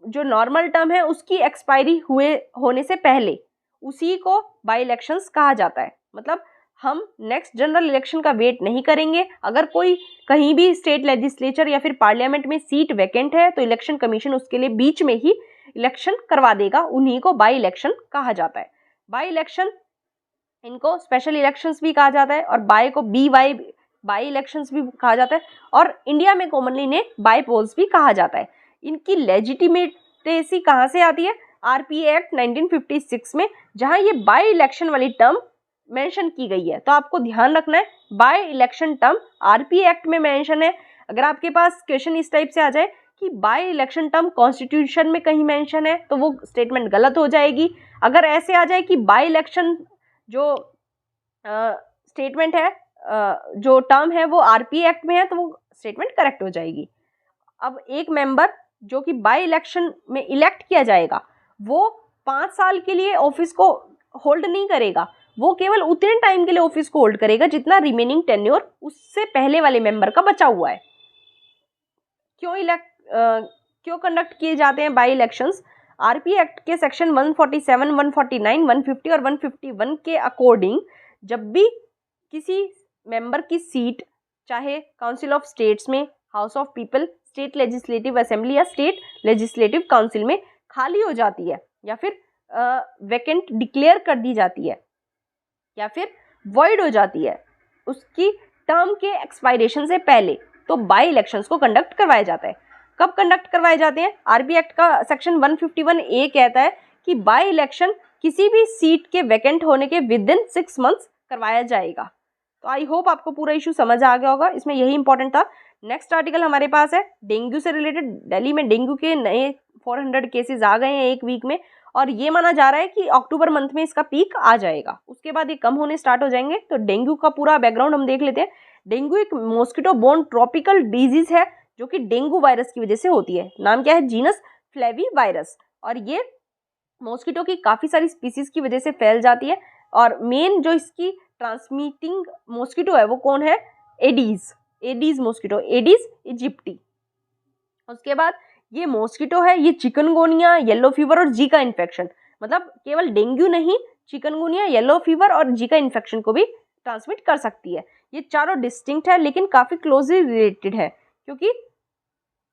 जो नॉर्मल टर्म है उसकी एक्सपायरी होने से पहले। उसी को बाई इलेक्शंस कहा जाता है। मतलब हम नेक्स्ट जनरल इलेक्शन का वेट नहीं करेंगे, अगर कोई कहीं भी स्टेट लेजिस्लेचर या फिर पार्लियामेंट में सीट वैकेंट है तो इलेक्शन कमीशन उसके लिए बीच में ही इलेक्शन करवा देगा, उन्हीं को बाई इलेक्शन कहा जाता है। बाई इलेक्शन, इनको स्पेशल इलेक्शंस भी कहा जाता है और बाय को BY बाई इलेक्शंस भी कहा जाता है, और इंडिया में कॉमनली इन्हें बाई पोल्स भी कहा जाता है। इनकी लेजिटिमेसी कहाँ से आती है? आरपीए एक्ट 1956 में, जहां ये बाई इलेक्शन वाली टर्म मेंशन की गई है। तो आपको ध्यान रखना है, by election term RPA act में मेंशन है। अगर आपके पास क्वेश्चन इस टाइप से आ जाए कि बाई इलेक्शन टर्म कॉन्स्टिट्यूशन में कहीं मेंशन है, तो वो स्टेटमेंट गलत हो जाएगी। अगर ऐसे आ जाए कि बाई इलेक्शन जो स्टेटमेंट है, जो टर्म है वो आरपीए एक्ट में है, तो वो स्टेटमेंट करेक्ट हो जाएगी। अब एक मेंबर जो कि बाई इलेक्शन में इलेक्ट किया जाएगा, वो 5 साल के लिए ऑफिस को होल्ड नहीं करेगा, वो केवल उतने टाइम के लिए ऑफिस को होल्ड करेगा जितना रिमेनिंग टेन्योर उससे पहले वाले मेंबर का बचा हुआ है। क्यों कंडक्ट किए जाते हैं बाई इलेक्शंस? आरपीए एक्ट के सेक्शन 147, 149, 150 और 151 के अकॉर्डिंग जब भी किसी मेंबर की सीट चाहे काउंसिल ऑफ स्टेट्स में, house of people, state legislative assembly या स्टेट लेजिस्लेटिव काउंसिल में खाली हो जाती है, या फिर वैकेंट डिक्लेयर कर दी जाती है, या फिर वॉइड हो जाती है उसकी टर्म के एक्सपायरेशन से पहले, तो बाई इलेक्शंस को कंडक्ट करवाया जाता है। कब कंडक्ट करवाए जाते हैं? आरपीए एक्ट का सेक्शन 151A कहता है कि बाई इलेक्शन किसी भी सीट के वैकेंट होने के विद इन 6 मंथ्स करवाया जाएगा। तो आई होप आपको पूरा इशू समझ आ गया होगा, इसमें यही इंपॉर्टेंट था। नेक्स्ट आर्टिकल हमारे पास है डेंगू से रिलेटेड। दिल्ली में डेंगू के नए 400 केसेस आ गए हैं एक वीक में, और ये माना जा रहा है कि अक्टूबर मंथ में इसका पीक आ जाएगा, उसके बाद ये कम होने स्टार्ट हो जाएंगे। तो डेंगू का पूरा बैकग्राउंड हम देख लेते हैं। डेंगू एक मॉस्किटो बोर्न ट्रॉपिकल डिजीज है जो कि डेंगू वायरस की वजह से होती है। नाम क्या है? Genus flavi virus. और ये मॉस्किटो की काफ़ी सारी स्पीसीज की वजह से फैल जाती है, और मेन जो इसकी ट्रांसमिटिंग मॉस्किटो है वो कौन है? Aedes mosquito, Aedes aegypti. उसके बाद ये मॉस्किटो है, ये चिकनगुनिया, येलो फीवर और जीका इन्फेक्शन, मतलब केवल डेंगू नहीं, चिकनगुनिया, येलो फीवर और जीका इन्फेक्शन को भी ट्रांसमिट कर सकती है। ये चारों डिस्टिंक्ट है लेकिन काफ़ी क्लोजली रिलेटेड है, क्योंकि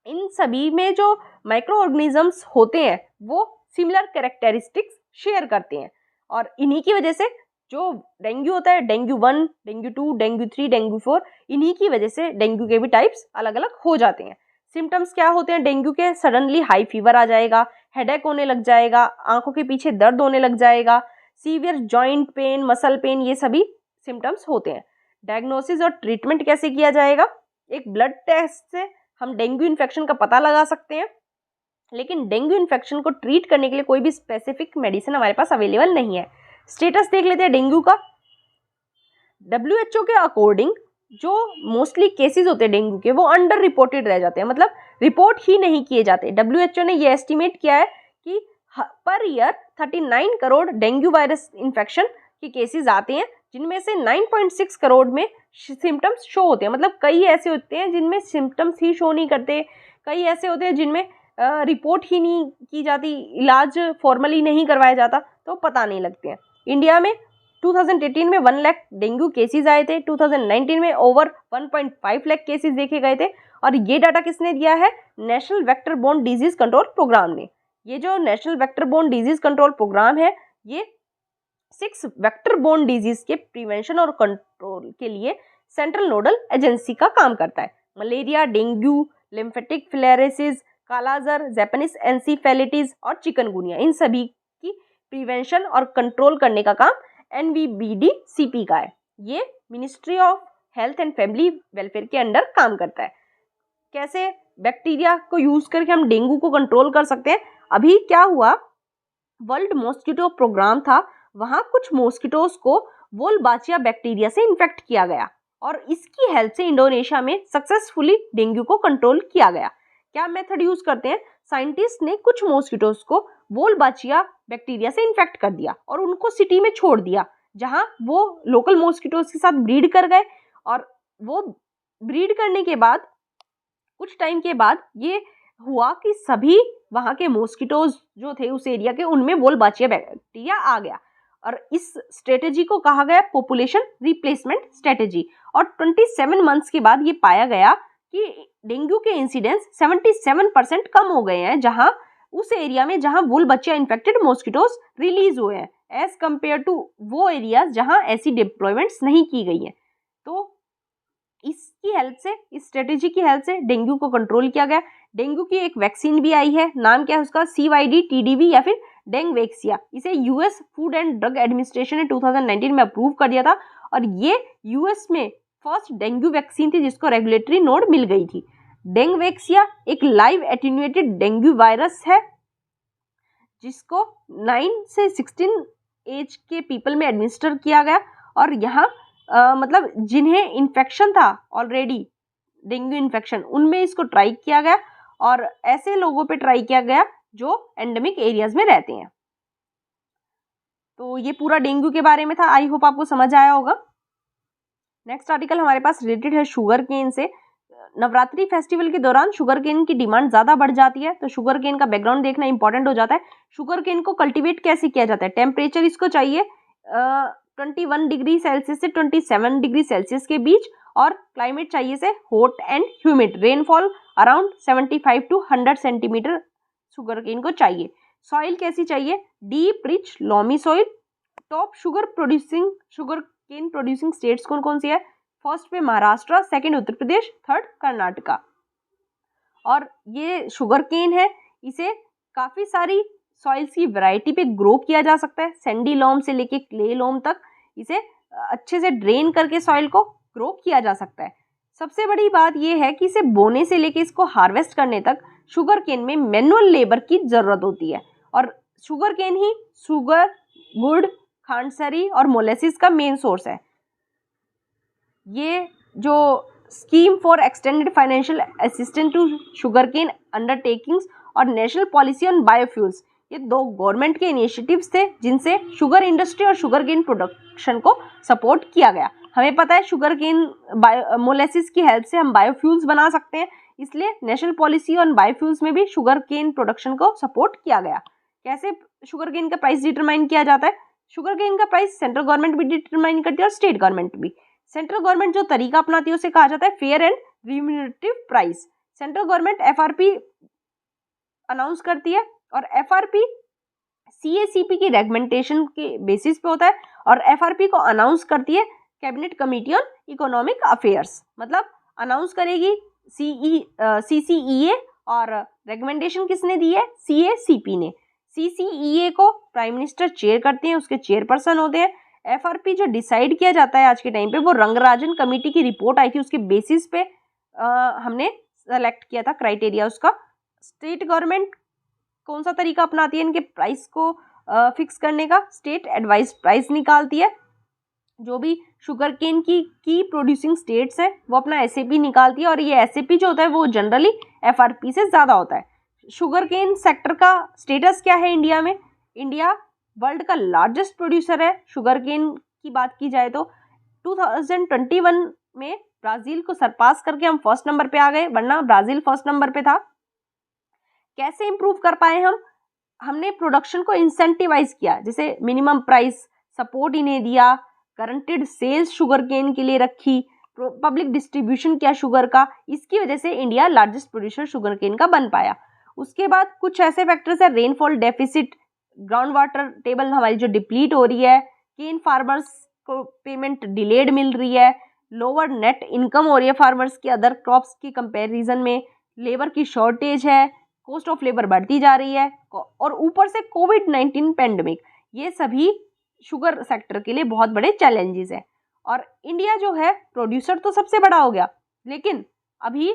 इन सभी में जो माइक्रो ऑर्गेनिजम्स होते हैं वो सिमिलर कैरेक्टरिस्टिक्स शेयर करते हैं, और इन्हीं की वजह से जो डेंगू होता है, डेंगू 1, डेंगू 2, डेंगू 3, डेंगू 4, इन्हीं की वजह से डेंगू के भी टाइप्स अलग अलग हो जाते हैं। सिम्टम्स क्या होते हैं डेंगू के? सडनली हाई फीवर आ जाएगा, हेडेक होने लग जाएगा, आंखों के पीछे दर्द होने लग जाएगा, severe joint pain, muscle pain, ये सभी सिम्टम्स होते हैं। डायग्नोसिस और ट्रीटमेंट कैसे किया जाएगा? एक ब्लड टेस्ट से हम डेंगू इन्फेक्शन का पता लगा सकते हैं, लेकिन डेंगू इन्फेक्शन को ट्रीट करने के लिए कोई भी स्पेसिफिक मेडिसिन हमारे पास अवेलेबल नहीं है। स्टेटस देख लेते हैं डेंगू का। WHO के अकॉर्डिंग जो मोस्टली केसेस होते हैं डेंगू के, वो अंडर रिपोर्टेड रह जाते हैं, मतलब रिपोर्ट ही नहीं किए जाते। WHO ने ये एस्टिमेट किया है कि per year 39 crore dengue virus infection के केसेस आते हैं, जिनमें से 9.6 करोड़ में सिम्टम्स शो होते हैं। मतलब कई ऐसे होते हैं जिनमें सिम्टम्स ही शो नहीं करते, कई ऐसे होते हैं जिनमें रिपोर्ट ही नहीं की जाती, इलाज फॉर्मली नहीं करवाया जाता, तो पता नहीं लगते हैं। इंडिया में 2018 में 1 लाख डेंगू केसेस आए थे, 2019 में ओवर 1.5 लाख केसेस देखे गए थे, और ये डाटा किसने दिया है? National vector borne disease control programme ने। ये जो national vector borne disease control programme है, ये 6 वेक्टर बोर्न डिजीज के प्रिवेंशन और कंट्रोल के लिए सेंट्रल नोडल एजेंसी का काम करता है। Malaria, dengue, lymphatic filariasis, kala azar, Japanese encephalitis और चिकनगुनिया, इन सभी की प्रिवेंशन और कंट्रोल करने का काम NVBDCP का है। ये ministry of health and family welfare के अंडर काम करता है। कैसे बैक्टीरिया को यूज करके हम डेंगू को कंट्रोल कर सकते हैं? अभी क्या हुआ, वर्ल्ड मॉस्किटो प्रोग्राम था, वहां कुछ मॉस्किटोज को वोल्बाचिया बैक्टीरिया से इन्फेक्ट किया गया, और इसकी हेल्प से इंडोनेशिया में सक्सेसफुली डेंगू को कंट्रोल किया गया। क्या मेथड यूज करते हैं? साइंटिस्ट ने कुछ मॉस्किटोज को वोल्बाचिया बैक्टीरिया से इन्फेक्ट कर दिया और उनको सिटी में छोड़ दिया, जहां वो लोकल मॉस्किटोज के साथ ब्रीड कर गए, और वो ब्रीड करने के बाद कुछ टाइम के बाद ये हुआ कि सभी वहां के मॉस्किटोज जो थे उस एरिया के, उनमें वोल्बाचिया बैक्टीरिया आ गया, और इस स्ट्रेटेजी को कहा गया पॉपुलेशन रिप्लेसमेंट स्ट्रेटेजी। और 27 मंथ्स के बाद ये पाया गया कि डेंगू के इंसिडेंस 77% कम हो गए हैं, जहां उस एरिया में जहां वोल्बाचिया इन्फेक्टेड मॉस्किटोज रिलीज हुए हैं, एज कंपेयर टू वो एरियाज जहां ऐसी डिप्लॉयमेंट्स नहीं की गई हैं। तो इसकी हेल्प से, इस स्ट्रेटेजी की हेल्प से डेंगू को कंट्रोल किया गया। डेंगू की एक वैक्सीन भी आई है, नाम क्या है उसका, CYD-TDV या फिर डेंगवेक्सिया। इसे US food and drug administration ने 2019 में अप्रूव कर दिया था और ये यूएस में फर्स्ट डेंगू वैक्सीन थी जिसको रेगुलेटरी नोड मिल गई थी। डेंगवेक्सिया एक लाइव एटेन्यूएटेड डेंगू वायरस है जिसको 9 से 16 एज के पीपल में एडमिनिस्टर किया गया और यहाँ मतलब जिन्हें इन्फेक्शन था ऑलरेडी, डेंगू इन्फेक्शन, उनमें इसको ट्राई किया गया और ऐसे लोगों पे ट्राई किया गया जो एंडेमिक एरियाज में रहते हैं। तो ये पूरा डेंगू के बारे में था, आई होप आपको समझ आया होगा। नेक्स्ट आर्टिकल हमारे पास रिलेटेड है शुगर केन से। नवरात्रि फेस्टिवल के दौरान शुगर केन की डिमांड ज़्यादा बढ़ जाती है, तो शुगर केन का बैकग्राउंड देखना इंपॉर्टेंट हो जाता है। शुगर केन को कल्टीवेट कैसे किया जाता है, टेम्परेचर इसको चाहिए 21 डिग्री सेल्सियस से 27 डिग्री सेल्सियस के बीच और क्लाइमेट चाहिए से hot and humid, rainfall around 75 to 100 centimetre sugar cane को चाहिए। सॉइल कैसी चाहिए, deep rich loamy soil. Top sugar cane producing states कौन कौन सी है, फर्स्ट पे महाराष्ट्र, सेकंड उत्तर प्रदेश, थर्ड कर्नाटका। और ये शुगर केन है, इसे काफ़ी सारी सॉइल्स की वैरायटी पे ग्रो किया जा सकता है, सैंडी लॉम से लेके क्ले लॉम तक इसे अच्छे से ड्रेन करके सॉइल को ग्रो किया जा सकता है। सबसे बड़ी बात यह है कि इसे बोने से लेके इसको हार्वेस्ट करने तक शुगर केन में मैनुअल लेबर की ज़रूरत होती है और शुगर केन ही शुगर, गुड़, खांडसरी और मोलेसिस का मेन सोर्स है। ये जो scheme for extended financial assistance to sugar cane undertakings और नेशनल पॉलिसी ऑन बायोफ्यूल्स, ये दो गवर्नमेंट के इनिशिएटिव्स थे जिनसे शुगर इंडस्ट्री और शुगर केन प्रोडक्शन को सपोर्ट किया गया। हमें पता है शुगर केन मोलेसिस की हेल्प से हम बायोफ्यूल्स बना सकते हैं, इसलिए नेशनल पॉलिसी ऑन बायोफ्यूल्स में भी शुगर केन प्रोडक्शन को सपोर्ट किया गया। कैसे शुगर केन का प्राइस डिटरमाइन किया जाता है, शुगर केन का प्राइस सेंट्रल गवर्नमेंट भी डिटरमाइन करती है और स्टेट गवर्नमेंट भी। सेंट्रल गवर्नमेंट जो तरीका अपनाती है उसे कहा जाता है fair and remunerative price. Central government FRP announce करती है और FRP CACP की रेगमेंटेशन के बेसिस पे होता है और FRP को अनाउंस करती है cabinet committee on economic affairs, मतलब अनाउंस करेगी CCEA और रेगमेंटेशन किसने दी है, CACP ने। CCEA को प्राइम मिनिस्टर चेयर करते हैं, उसके चेयरपर्सन होते हैं। FRP जो डिसाइड किया जाता है आज के टाइम पे वो रंगराजन कमेटी की रिपोर्ट आई थी, उसके बेसिस पे हमने सेलेक्ट किया था क्राइटेरिया उसका। स्टेट गवर्नमेंट कौन सा तरीका अपनाती है इनके प्राइस को फिक्स करने का, स्टेट एडवाइज प्राइस निकालती है। जो भी शुगर केन की प्रोड्यूसिंग स्टेट्स हैं वो अपना SAP निकालती है और ये SAP जो होता है वो जनरली FRP से ज़्यादा होता है। शुगर केन सेक्टर का स्टेटस क्या है इंडिया में, इंडिया वर्ल्ड का लार्जेस्ट प्रोड्यूसर है शुगर केन की बात की जाए तो। 2021 में ब्राज़ील को सरपास करके हम फर्स्ट नंबर पे आ गए, वरना ब्राज़ील फर्स्ट नंबर पे था। कैसे इम्प्रूव कर पाए हमने प्रोडक्शन को इंसेंटिवाइज किया, जैसे मिनिमम प्राइस सपोर्ट इन्हें दिया, गारंटेड सेल्स शुगर केन के लिए रखी, पब्लिक डिस्ट्रीब्यूशन किया शुगर का, इसकी वजह से India largest producer sugar cane का बन पाया। उसके बाद कुछ ऐसे फैक्टर्स है, rainfall deficit, ground water table हमारी जो डिप्लीट हो रही है, केन फार्मर्स को पेमेंट डिलेड मिल रही है, लोअर नेट इनकम हो रही है फार्मर्स की अदर क्रॉप्स की कंपैरिजन में, लेबर की शॉर्टेज है, कॉस्ट ऑफ लेबर बढ़ती जा रही है और ऊपर से कोविड-19 पेंडेमिक, ये सभी शुगर सेक्टर के लिए बहुत बड़े चैलेंजेस हैं। और इंडिया जो है प्रोड्यूसर तो सबसे बड़ा हो गया, लेकिन अभी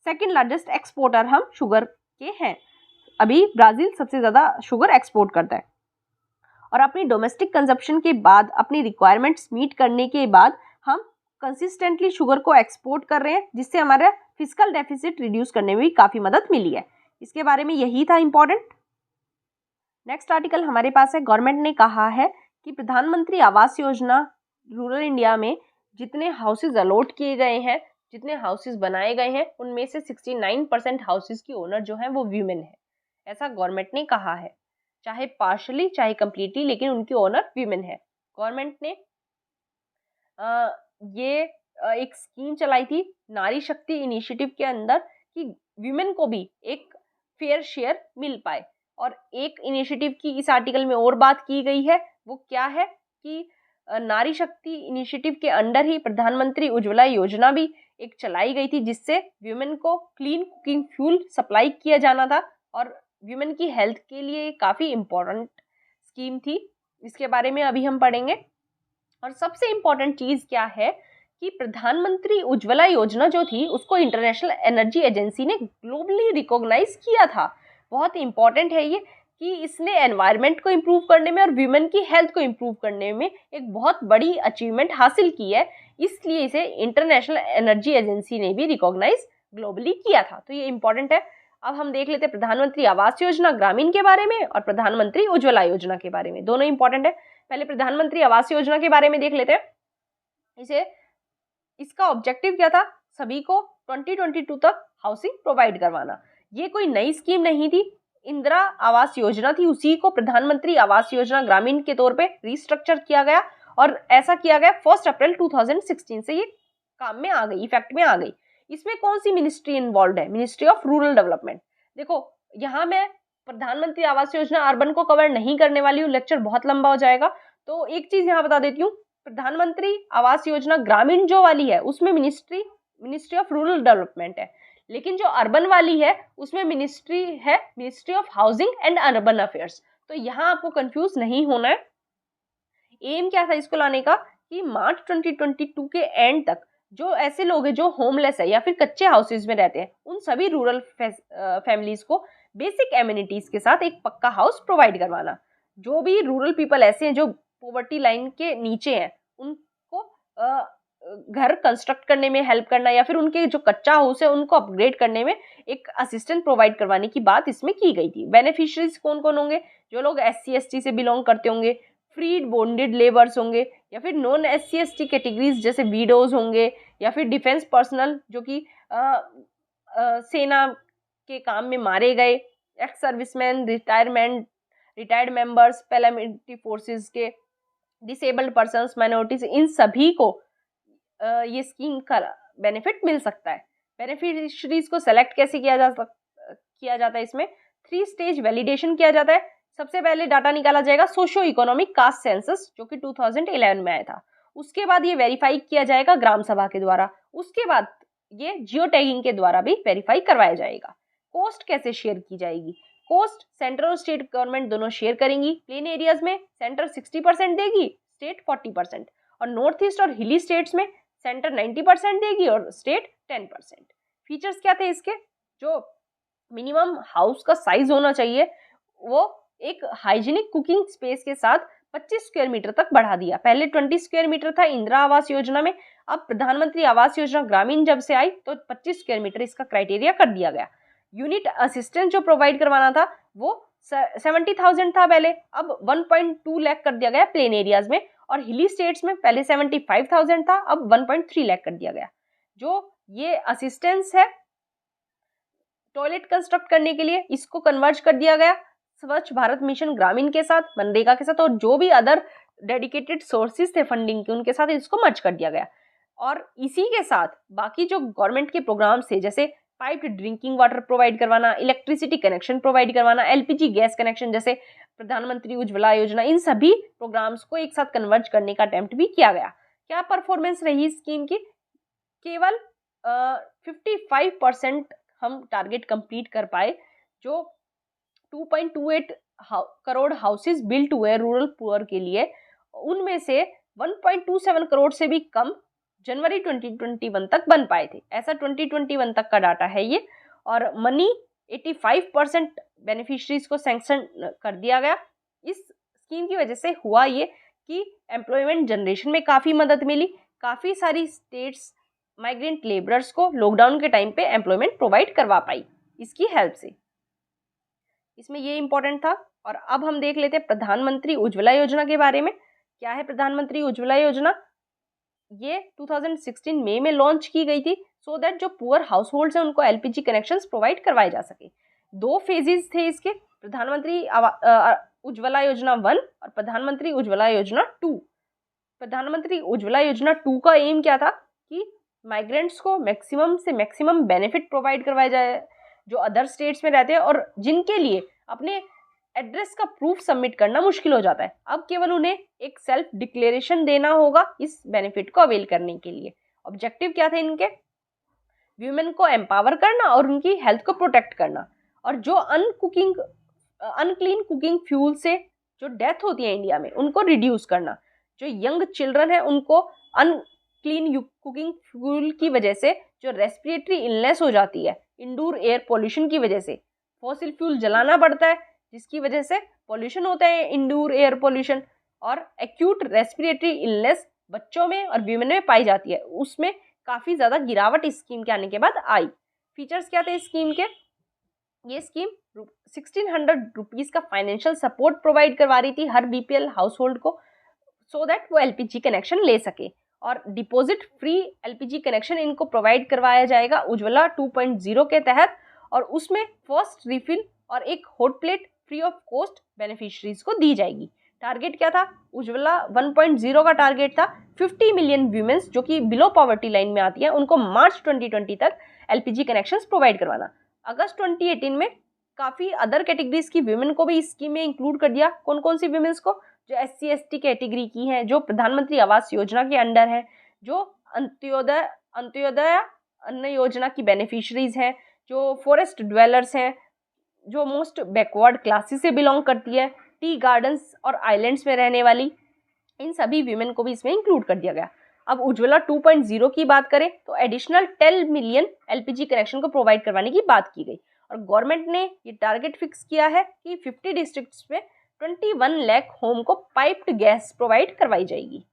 सेकंड लार्जेस्ट एक्सपोर्टर हम शुगर के हैं। अभी ब्राज़ील सबसे ज़्यादा शुगर एक्सपोर्ट करता है और अपनी डोमेस्टिक कंजप्शन के बाद, अपनी रिक्वायरमेंट्स मीट करने के बाद हम कंसिस्टेंटली शुगर को एक्सपोर्ट कर रहे हैं, जिससे हमारा फिजिकल डेफिसिट रिड्यूस करने में भी काफ़ी मदद मिली है। इसके बारे में यही था इम्पोर्टेंट। नेक्स्ट आर्टिकल हमारे पास है, गवर्नमेंट ने कहा है कि प्रधानमंत्री आवास योजना रूरल इंडिया में जितने हाउसेज अलॉट किए गए हैं, जितने हाउसेज बनाए गए हैं, उनमें से 69% हाउसेज की ओनर जो हैं वो वीमेन है, ऐसा गवर्नमेंट ने कहा है। चाहे पार्शली चाहे कंप्लीटली, लेकिन उनकी ओनर वीमेन है। गवर्नमेंट ने ये एक स्कीम चलाई थी नारी शक्ति इनिशिएटिव के अंदर कि वीमेन को भी एक फेयर शेयर मिल पाए। और एक इनिशिएटिव की इस आर्टिकल में और बात की गई है, वो क्या है कि नारी शक्ति इनिशिएटिव के अंडर ही प्रधानमंत्री उज्ज्वला योजना भी एक चलाई गई थी जिससे वीमेन को क्लीन कुकिंग फ्यूल सप्लाई किया जाना था और वीमेन की हेल्थ के लिए काफ़ी इम्पोर्टेंट स्कीम थी। इसके बारे में अभी हम पढ़ेंगे। और सबसे इम्पोर्टेंट चीज़ क्या है कि प्रधानमंत्री उज्ज्वला योजना जो थी उसको इंटरनेशनल एनर्जी एजेंसी ने ग्लोबली रिकॉग्नाइज किया था। बहुत इंपॉर्टेंट है ये कि इसने एनवायरनमेंट को इम्प्रूव करने में और वीमेन की हेल्थ को इम्प्रूव करने में एक बहुत बड़ी अचीवमेंट हासिल की है, इसलिए इसे इंटरनेशनल एनर्जी एजेंसी ने भी रिकॉग्नाइज ग्लोबली किया था। तो ये इंपॉर्टेंट है। अब हम देख लेते हैं प्रधानमंत्री आवास योजना ग्रामीण के बारे में और प्रधानमंत्री उज्ज्वला योजना के बारे में, दोनों इंपॉर्टेंट है। पहले प्रधानमंत्री आवास योजना के बारे में देख लेते हैं। इसका ऑब्जेक्टिव क्या था? सभी को 2022 तक हाउसिंग प्रोवाइड करवाना। ये कोई नई स्कीम नहीं थी, इंदिरा आवास योजना थी, उसी को प्रधानमंत्री आवास योजना ग्रामीण के तौर पे रिस्ट्रक्चर किया गया और ऐसा किया गया 1 अप्रैल 2016 से ये काम में आ गई, इफेक्ट में आ गई। इसमें कौन सी मिनिस्ट्री इन्वॉल्व है? Ministry of rural development. देखो यहाँ मैं प्रधानमंत्री आवास योजना अर्बन को कवर नहीं करने वाली हूँ, लेक्चर बहुत लंबा हो जाएगा, तो एक चीज यहाँ बता देती हूँ, प्रधानमंत्री आवास योजना ग्रामीण जो वाली है उसमें मिनिस्ट्री ऑफ रूरल डेवलपमेंट है, लेकिन जो अर्बन वाली है उसमें ministry of housing and urban affairs. तो यहाँ आपको कंफ्यूज नहीं होना है। एम क्या था इसको लाने का कि मार्च 2022 के एंड तक जो ऐसे लोग हैं जो होमलेस है या फिर कच्चे हाउसेज में रहते हैं, उन सभी रूरल फैमिलीज को बेसिक एमिनिटीज के साथ एक पक्का हाउस प्रोवाइड करवाना। जो भी रूरल पीपल ऐसे हैं जो पॉवर्टी लाइन के नीचे हैं, उनको घर कंस्ट्रक्ट करने में हेल्प करना या फिर उनके जो कच्चा हाउस है उनको अपग्रेड करने में एक असिस्टेंट प्रोवाइड करवाने की बात इसमें की गई थी। बेनिफिशियरीज कौन कौन होंगे? जो लोग SC ST से बिलोंग करते होंगे, फ्रीड बॉन्डेड लेबर्स होंगे, या फिर नॉन SC ST कैटेगरीज जैसे वीडोज होंगे, या फिर डिफेंस पर्सनल जो कि सेना के काम में मारे गए, ex serviceman, retired members, paramilitary forces के, डिसेबल्ड पर्सन्स, माइनॉरिटीज, इन सभी को ये स्कीम का बेनिफिट मिल सकता है। बेनिफिशरीज को सेलेक्ट कैसे किया जाता है? इसमें 3 स्टेज वैलिडेशन किया जाता है। सबसे पहले डाटा निकाला जाएगा सोशो इकोनॉमिक कास्ट सेंसस जो कि 2011 में आया था। उसके बाद ये वेरीफाई किया जाएगा ग्राम सभा के द्वारा। उसके बाद ये जियो टैगिंग के द्वारा भी वेरीफाई करवाया जाएगा। कॉस्ट कैसे शेयर की जाएगी? कॉस्ट सेंट्रल और स्टेट गवर्नमेंट दोनों शेयर करेंगी। प्लेन एरियाज में सेंटर 60% देगी, स्टेट 40%, और नॉर्थ ईस्ट और हिली स्टेट्स में सेंटर 90% देगी और स्टेट 10%। फीचर्स क्या थे इसके? जो मिनिमम हाउस का साइज होना चाहिए वो एक हाइजीनिक कुकिंग स्पेस के साथ 25 स्क्वायर मीटर तक बढ़ा दिया। पहले 20 स्क्वायर मीटर था इंदिरा आवास योजना में, अब प्रधानमंत्री आवास योजना ग्रामीण जब से आई तो 25 स्क्वायर मीटर इसका क्राइटेरिया कर दिया गया। यूनिट असिस्टेंस जो प्रोवाइड करवाना था वो 70,000 था पहले, अब 1.2 लाख कर दिया गया प्लेन एरियाज में, और हिली स्टेट्स में पहले 75,000 था, अब 1.3 लाख कर दिया गया। जो ये असिस्टेंस है टॉयलेट कंस्ट्रक्ट करने के लिए, इसको कन्वर्ज कर दिया गया स्वच्छ भारत मिशन ग्रामीण के साथ, मनरेगा के साथ, और जो भी अदर डेडिकेटेड सोर्सेज थे फंडिंग के उनके साथ इसको मर्ज कर दिया गया। और इसी के साथ बाकी जो गवर्नमेंट के प्रोग्राम्स थे जैसे पाइप्ड ड्रिंकिंग वाटर प्रोवाइड करवाना, इलेक्ट्रिसिटी कनेक्शन प्रोवाइड करवाना, LPG गैस कनेक्शन जैसे प्रधानमंत्री उज्ज्वला योजना, इन सभी प्रोग्राम्स को एक साथ कन्वर्ज करने का अटेम्प्ट भी किया गया। क्या परफॉर्मेंस रही स्कीम की? केवल 55% हम टारगेट कंप्लीट कर पाए। जो 2.28 करोड़ हाउसेज बिल्ट हुए रूरल पुअर के लिए, उनमें से 1.27 करोड़ से भी कम जनवरी 2021 तक बन पाए थे। ऐसा 2021 तक का डाटा है ये। और मनी 85% बेनिफिशरीज को सैंक्शन कर दिया गया। इस स्कीम की वजह से हुआ ये कि एम्प्लॉयमेंट जनरेशन में काफ़ी मदद मिली। काफ़ी सारी स्टेट्स माइग्रेंट लेबरर्स को लॉकडाउन के टाइम पे एम्प्लॉयमेंट प्रोवाइड करवा पाई इसकी हेल्प से। इसमें ये इंपॉर्टेंट था। और अब हम देख लेते हैं प्रधानमंत्री उज्ज्वला योजना के बारे में। क्या है प्रधानमंत्री उज्ज्वला योजना? ये 2016 मई में लॉन्च की गई थी सो दैट जो पुअर हाउस होल्ड्स हैं उनको LPG कनेक्शंस प्रोवाइड करवाए जा सके। 2 फेजेस थे इसके, प्रधानमंत्री उज्ज्वला योजना 1 और प्रधानमंत्री उज्ज्वला योजना 2। प्रधानमंत्री उज्ज्वला योजना 2 का एम क्या था कि माइग्रेंट्स को मैक्सिमम से मैक्सिमम बेनिफिट प्रोवाइड करवाया जाए जो अदर स्टेट्स में रहते हैं और जिनके लिए अपने एड्रेस का प्रूफ सबमिट करना मुश्किल हो जाता है। अब केवल उन्हें एक सेल्फ डिक्लेरेशन देना होगा इस बेनिफिट को अवेल करने के लिए। ऑब्जेक्टिव क्या थे इनके? वीमेन को एम्पावर करना और उनकी हेल्थ को प्रोटेक्ट करना, और जो अनक्लीन कुकिंग फ्यूल से जो डेथ होती है इंडिया में उनको रिड्यूस करना, जो यंग चिल्ड्रन है उनको अनक्लीन कुकिंग फ्यूल की वजह से जो रेस्पिरेटरी इलनेस हो जाती है इंडोर एयर पोल्यूशन की वजह से, फॉसिल फ्यूल जलाना पड़ता है जिसकी वजह से पोल्यूशन होता है इंडोर एयर पोल्यूशन, और एक्यूट रेस्पिरेटरी इलनेस बच्चों में और वीमेन में पाई जाती है, उसमें काफ़ी ज़्यादा गिरावट इस स्कीम के आने के बाद आई। फीचर्स क्या थे इस स्कीम के? ये स्कीम 1600 रुपीज़ का फाइनेंशियल सपोर्ट प्रोवाइड करवा रही थी हर बीपीएल हाउस होल्ड को, सो दैट वो एलपीजी कनेक्शन ले सके, और डिपॉजिट फ्री एलपीजी कनेक्शन इनको प्रोवाइड करवाया जाएगा उज्ज्वला 2.0 के तहत, और उसमें फर्स्ट रिफिल और एक hot plate free of cost beneficiaries को दी जाएगी। टारगेट क्या था? उज्ज्वला 1.0 का टारगेट था 50 मिलियन वीमेंस जो कि बिलो पॉवर्टी लाइन में आती है उनको मार्च 2020 तक एलपीजी कनेक्शंस प्रोवाइड करवाना। अगस्त 2018 में काफ़ी अदर कैटेगरीज की वीमेन को भी इस स्कीम में इंक्लूड कर दिया। कौन कौन सी वीमेंस को? जो SC/ST कैटेगरी की हैं, जो प्रधानमंत्री आवास योजना के अंडर हैं, जो अंत्योदय अन्न योजना की बेनिफिशरीज हैं, जो फॉरेस्ट ड्वेलर्स हैं, जो मोस्ट बैकवर्ड क्लासेस से बिलोंग करती है, टी गार्डन्स और आइलैंड्स में रहने वाली, इन सभी वीमेन को भी इसमें इंक्लूड कर दिया गया। अब उज्ज्वला 2.0 की बात करें तो एडिशनल 10 मिलियन एलपीजी कनेक्शन को प्रोवाइड करवाने की बात की गई, और गवर्नमेंट ने ये टारगेट फिक्स किया है कि 50 डिस्ट्रिक्ट्स में 21 लाख होम को पाइप्ड गैस प्रोवाइड करवाई जाएगी।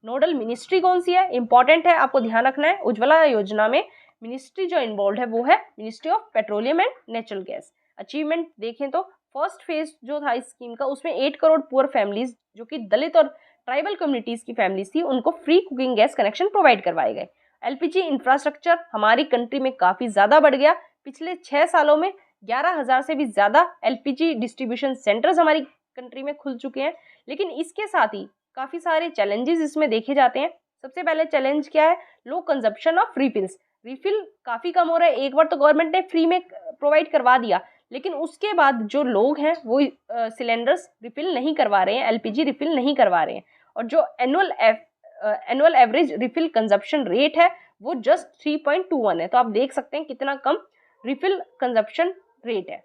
नोडल मिनिस्ट्री कौन सी है? इंपॉर्टेंट है, आपको ध्यान रखना है। उज्ज्वला योजना में मिनिस्ट्री जो इन्वॉल्व है वो है ministry of petroleum and natural gas. Achievement देखें तो फर्स्ट फेज जो था इस स्कीम का, उसमें 8 करोड़ पुअर फैमिलीज जो कि दलित और ट्राइबल कम्युनिटीज की फैमिलीज थी उनको free cooking gas connection provide करवाए गए। एलपीजी इंफ्रास्ट्रक्चर हमारी कंट्री में काफ़ी ज़्यादा बढ़ गया। पिछले 6 सालों में 11,000 से भी ज़्यादा एलपीजी डिस्ट्रीब्यूशन सेंटर्स हमारी कंट्री में खुल चुके हैं, लेकिन इसके साथ ही काफ़ी सारे चैलेंजेस इसमें देखे जाते हैं। सबसे पहले चैलेंज क्या है? लो कंजप्शन ऑफ रिफिल्स। रिफिल काफ़ी कम हो रहा है। एक बार तो गवर्नमेंट ने फ्री में प्रोवाइड करवा दिया, लेकिन उसके बाद जो लोग हैं वो सिलेंडर्स रिफिल नहीं करवा रहे हैं, एलपीजी रिफिल नहीं करवा रहे हैं, और जो annual average refill consumption rate है वो जस्ट 3.21 है। तो आप देख सकते हैं कितना कम रिफिल कंजप्शन रेट है।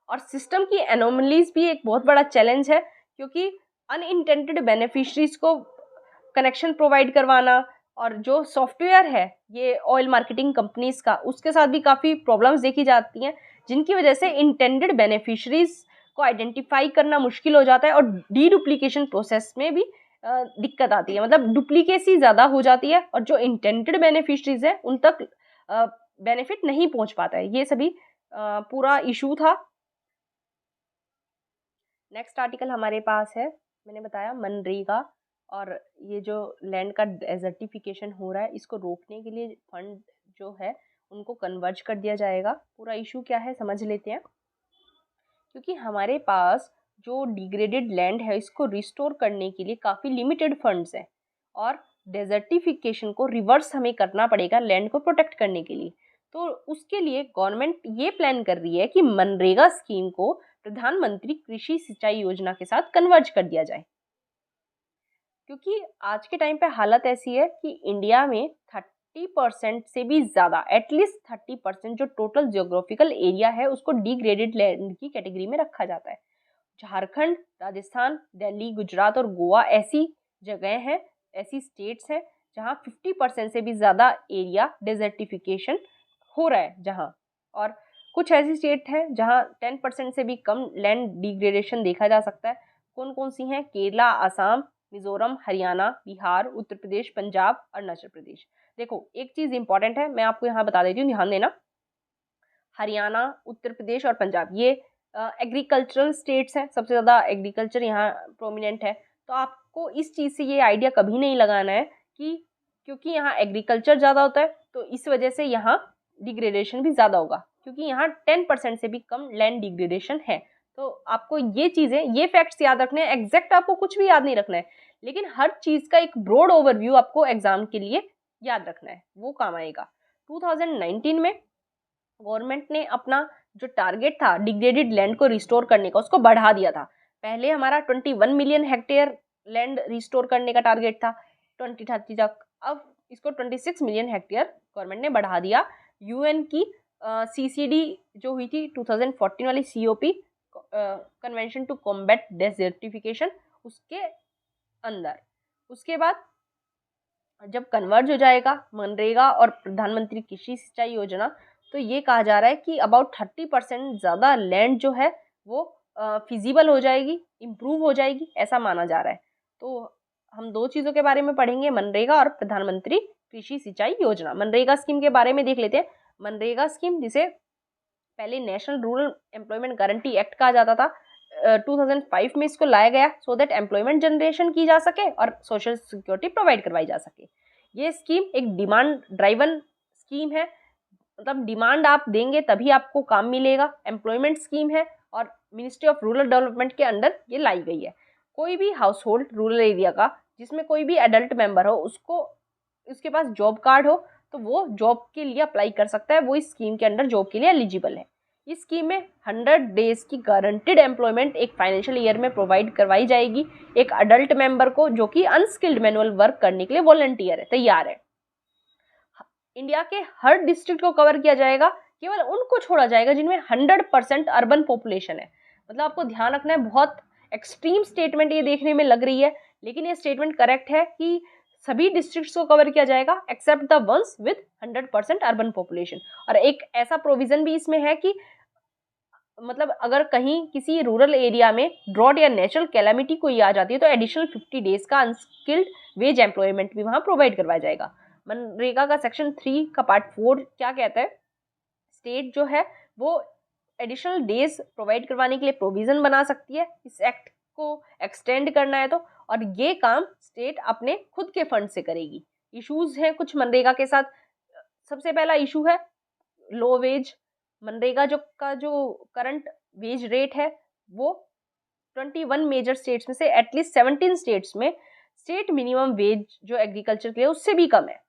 और सिस्टम की एनोमलीज भी एक बहुत बड़ा चैलेंज है, क्योंकि अनइंटेंडेड बेनिफिशरीज को कनेक्शन प्रोवाइड करवाना, और जो सॉफ्टवेयर है ये ऑयल मार्केटिंग कंपनीज का, उसके साथ भी काफ़ी प्रॉब्लम्स देखी जाती हैं, जिनकी वजह से इंटेंडेड बेनिफिशरीज को आइडेंटिफाई करना मुश्किल हो जाता है, और डीडुप्लीकेशन प्रोसेस में भी दिक्कत आती है, मतलब डुप्लीकेसी ज़्यादा हो जाती है, और जो इंटेंडेड बेनिफिशरीज है उन तक बेनिफिट नहीं पहुंच पाता है। ये सभी पूरा इशू था। नेक्स्ट आर्टिकल हमारे पास है, मैंने बताया मनरेगा, और ये जो लैंड का डेजर्टिफिकेशन हो रहा है इसको रोकने के लिए फंड जो है उनको कन्वर्ज कर दिया जाएगा। पूरा इशू क्या है समझ लेते हैं। क्योंकि हमारे पास जो डिग्रेडेड लैंड है इसको रिस्टोर करने के लिए काफ़ी लिमिटेड फंड्स हैं, और डेजर्टिफिकेशन को रिवर्स हमें करना पड़ेगा लैंड को प्रोटेक्ट करने के लिए। तो उसके लिए गवर्नमेंट ये प्लान कर रही है कि मनरेगा स्कीम को प्रधानमंत्री कृषि सिंचाई योजना के साथ कन्वर्ज कर दिया जाए। क्योंकि आज के टाइम पे हालत ऐसी है कि इंडिया में 30% से भी ज़्यादा, एटलीस्ट 30% जो टोटल जियोग्राफिकल एरिया है उसको डिग्रेडेड लैंड की कैटेगरी में रखा जाता है। झारखंड, राजस्थान, दिल्ली, गुजरात और गोवा ऐसी जगह हैं, ऐसी स्टेट्स हैं जहाँ 50% से भी ज़्यादा एरिया डेजर्टिफिकेशन हो रहा है जहाँ, और कुछ ऐसी स्टेट हैं जहाँ 10% से भी कम लैंड डिग्रेडेशन देखा जा सकता है। कौन कौन सी हैं? केरला, आसाम, मिजोरम, हरियाणा, बिहार, उत्तर प्रदेश, पंजाब, अरुणाचल प्रदेश। देखो एक चीज़ इंपॉर्टेंट है, मैं आपको यहाँ बता देती हूँ, ध्यान देना। हरियाणा, उत्तर प्रदेश और पंजाब ये एग्रीकल्चरल स्टेट्स हैं, सबसे ज़्यादा एग्रीकल्चर यहाँ प्रोमिनेंट है। तो आपको इस चीज़ से ये आइडिया कभी नहीं लगाना है कि क्योंकि यहाँ एग्रीकल्चर ज़्यादा होता है तो इस वजह से यहाँ डिग्रेडेशन भी ज़्यादा होगा, क्योंकि यहाँ 10% से भी कम लैंड डिग्रेडेशन है। तो आपको ये चीज़ें, ये फैक्ट्स याद रखने हैं। एग्जैक्ट आपको कुछ भी याद नहीं रखना है, लेकिन हर चीज़ का एक ब्रॉड ओवरव्यू आपको एग्जाम के लिए याद रखना है, वो काम आएगा। 2019 में गवर्नमेंट ने अपना जो टारगेट था डिग्रेडेड लैंड को रिस्टोर करने का उसको बढ़ा दिया था। पहले हमारा 21 मिलियन हेक्टेयर लैंड रिस्टोर करने का टारगेट था 2030 तक, अब इसको 26 मिलियन हेक्टेयर गवर्नमेंट ने बढ़ा दिया यूएन की CCD जो हुई थी 2014 वाली COP convention to combat desertification, उसके अंदर। उसके बाद जब कन्वर्ज हो जाएगा मनरेगा और प्रधानमंत्री कृषि सिंचाई योजना, तो ये कहा जा रहा है कि अबाउट 30% ज़्यादा लैंड जो है वो फिजिबल हो जाएगी, इम्प्रूव हो जाएगी, ऐसा माना जा रहा है। तो हम दो चीज़ों के बारे में पढ़ेंगे, मनरेगा और प्रधानमंत्री कृषि सिंचाई योजना। मनरेगा स्कीम के बारे में देख लेते हैं। मनरेगा स्कीम, जिसे पहले national rural employment guarantee act कहा जाता था, 2005 में इसको लाया गया सो दैट एम्प्लॉयमेंट जनरेशन की जा सके और सोशल सिक्योरिटी प्रोवाइड करवाई जा सके। ये स्कीम एक डिमांड ड्राइवन स्कीम है, मतलब डिमांड आप देंगे तभी आपको काम मिलेगा। एम्प्लॉयमेंट स्कीम है और मिनिस्ट्री ऑफ रूरल डेवलपमेंट के अंडर ये लाई गई है। कोई भी हाउस होल्ड रूरल एरिया का जिसमें कोई भी एडल्ट मेंबर हो, उसको उसके पास जॉब कार्ड हो, तो वो जॉब के लिए अप्लाई कर सकता है, वो इस स्कीम के अंडर जॉब के लिए एलिजिबल है। इस स्कीम में 100 डेज की गारंटेड एम्प्लॉयमेंट एक फाइनेंशियल ईयर में प्रोवाइड करवाई जाएगी एक अडल्ट मेंबर को, जो कि अनस्किल्ड मैनुअल वर्क करने के लिए वॉलंटियर है, तैयार है। इंडिया के हर डिस्ट्रिक्ट को कवर किया जाएगा, केवल उनको छोड़ा जाएगा जिनमें 100% अर्बन पॉपुलेशन है। मतलब आपको ध्यान रखना है, बहुत एक्सट्रीम स्टेटमेंट ये देखने में लग रही है, लेकिन ये स्टेटमेंट करेक्ट है कि सभी डिस्ट्रिक्ट्स को कवर किया जाएगा except the ones with 100% urban population. और एक ऐसा प्रोविजन भी इसमें है कि मतलब अगर कहीं किसी रूरल एरिया में ड्रॉट या नेचुरल कैलामिटी कोई आ जाती है, तो एडिशनल 50 डेज का अनस्किल्ड वेज एम्प्लॉयमेंट भी वहाँ प्रोवाइड करवाया जाएगा। मनरेगा का सेक्शन 3 का पार्ट 4 क्या कहता है, स्टेट जो है वो एडिशनल डेज प्रोवाइड करवाने के लिए प्रोविजन बना सकती है इस एक्ट को एक्सटेंड करना है तो, और ये काम स्टेट अपने खुद के फंड से करेगी। इश्यूज हैं कुछ मनरेगा के साथ। सबसे पहला इशू है लो वेज। मनरेगा जो करंट वेज रेट है वो 21 मेजर स्टेट्स में से एटलीस्ट 17 स्टेट्स में स्टेट मिनिमम वेज जो एग्रीकल्चर के लिए उससे भी कम है,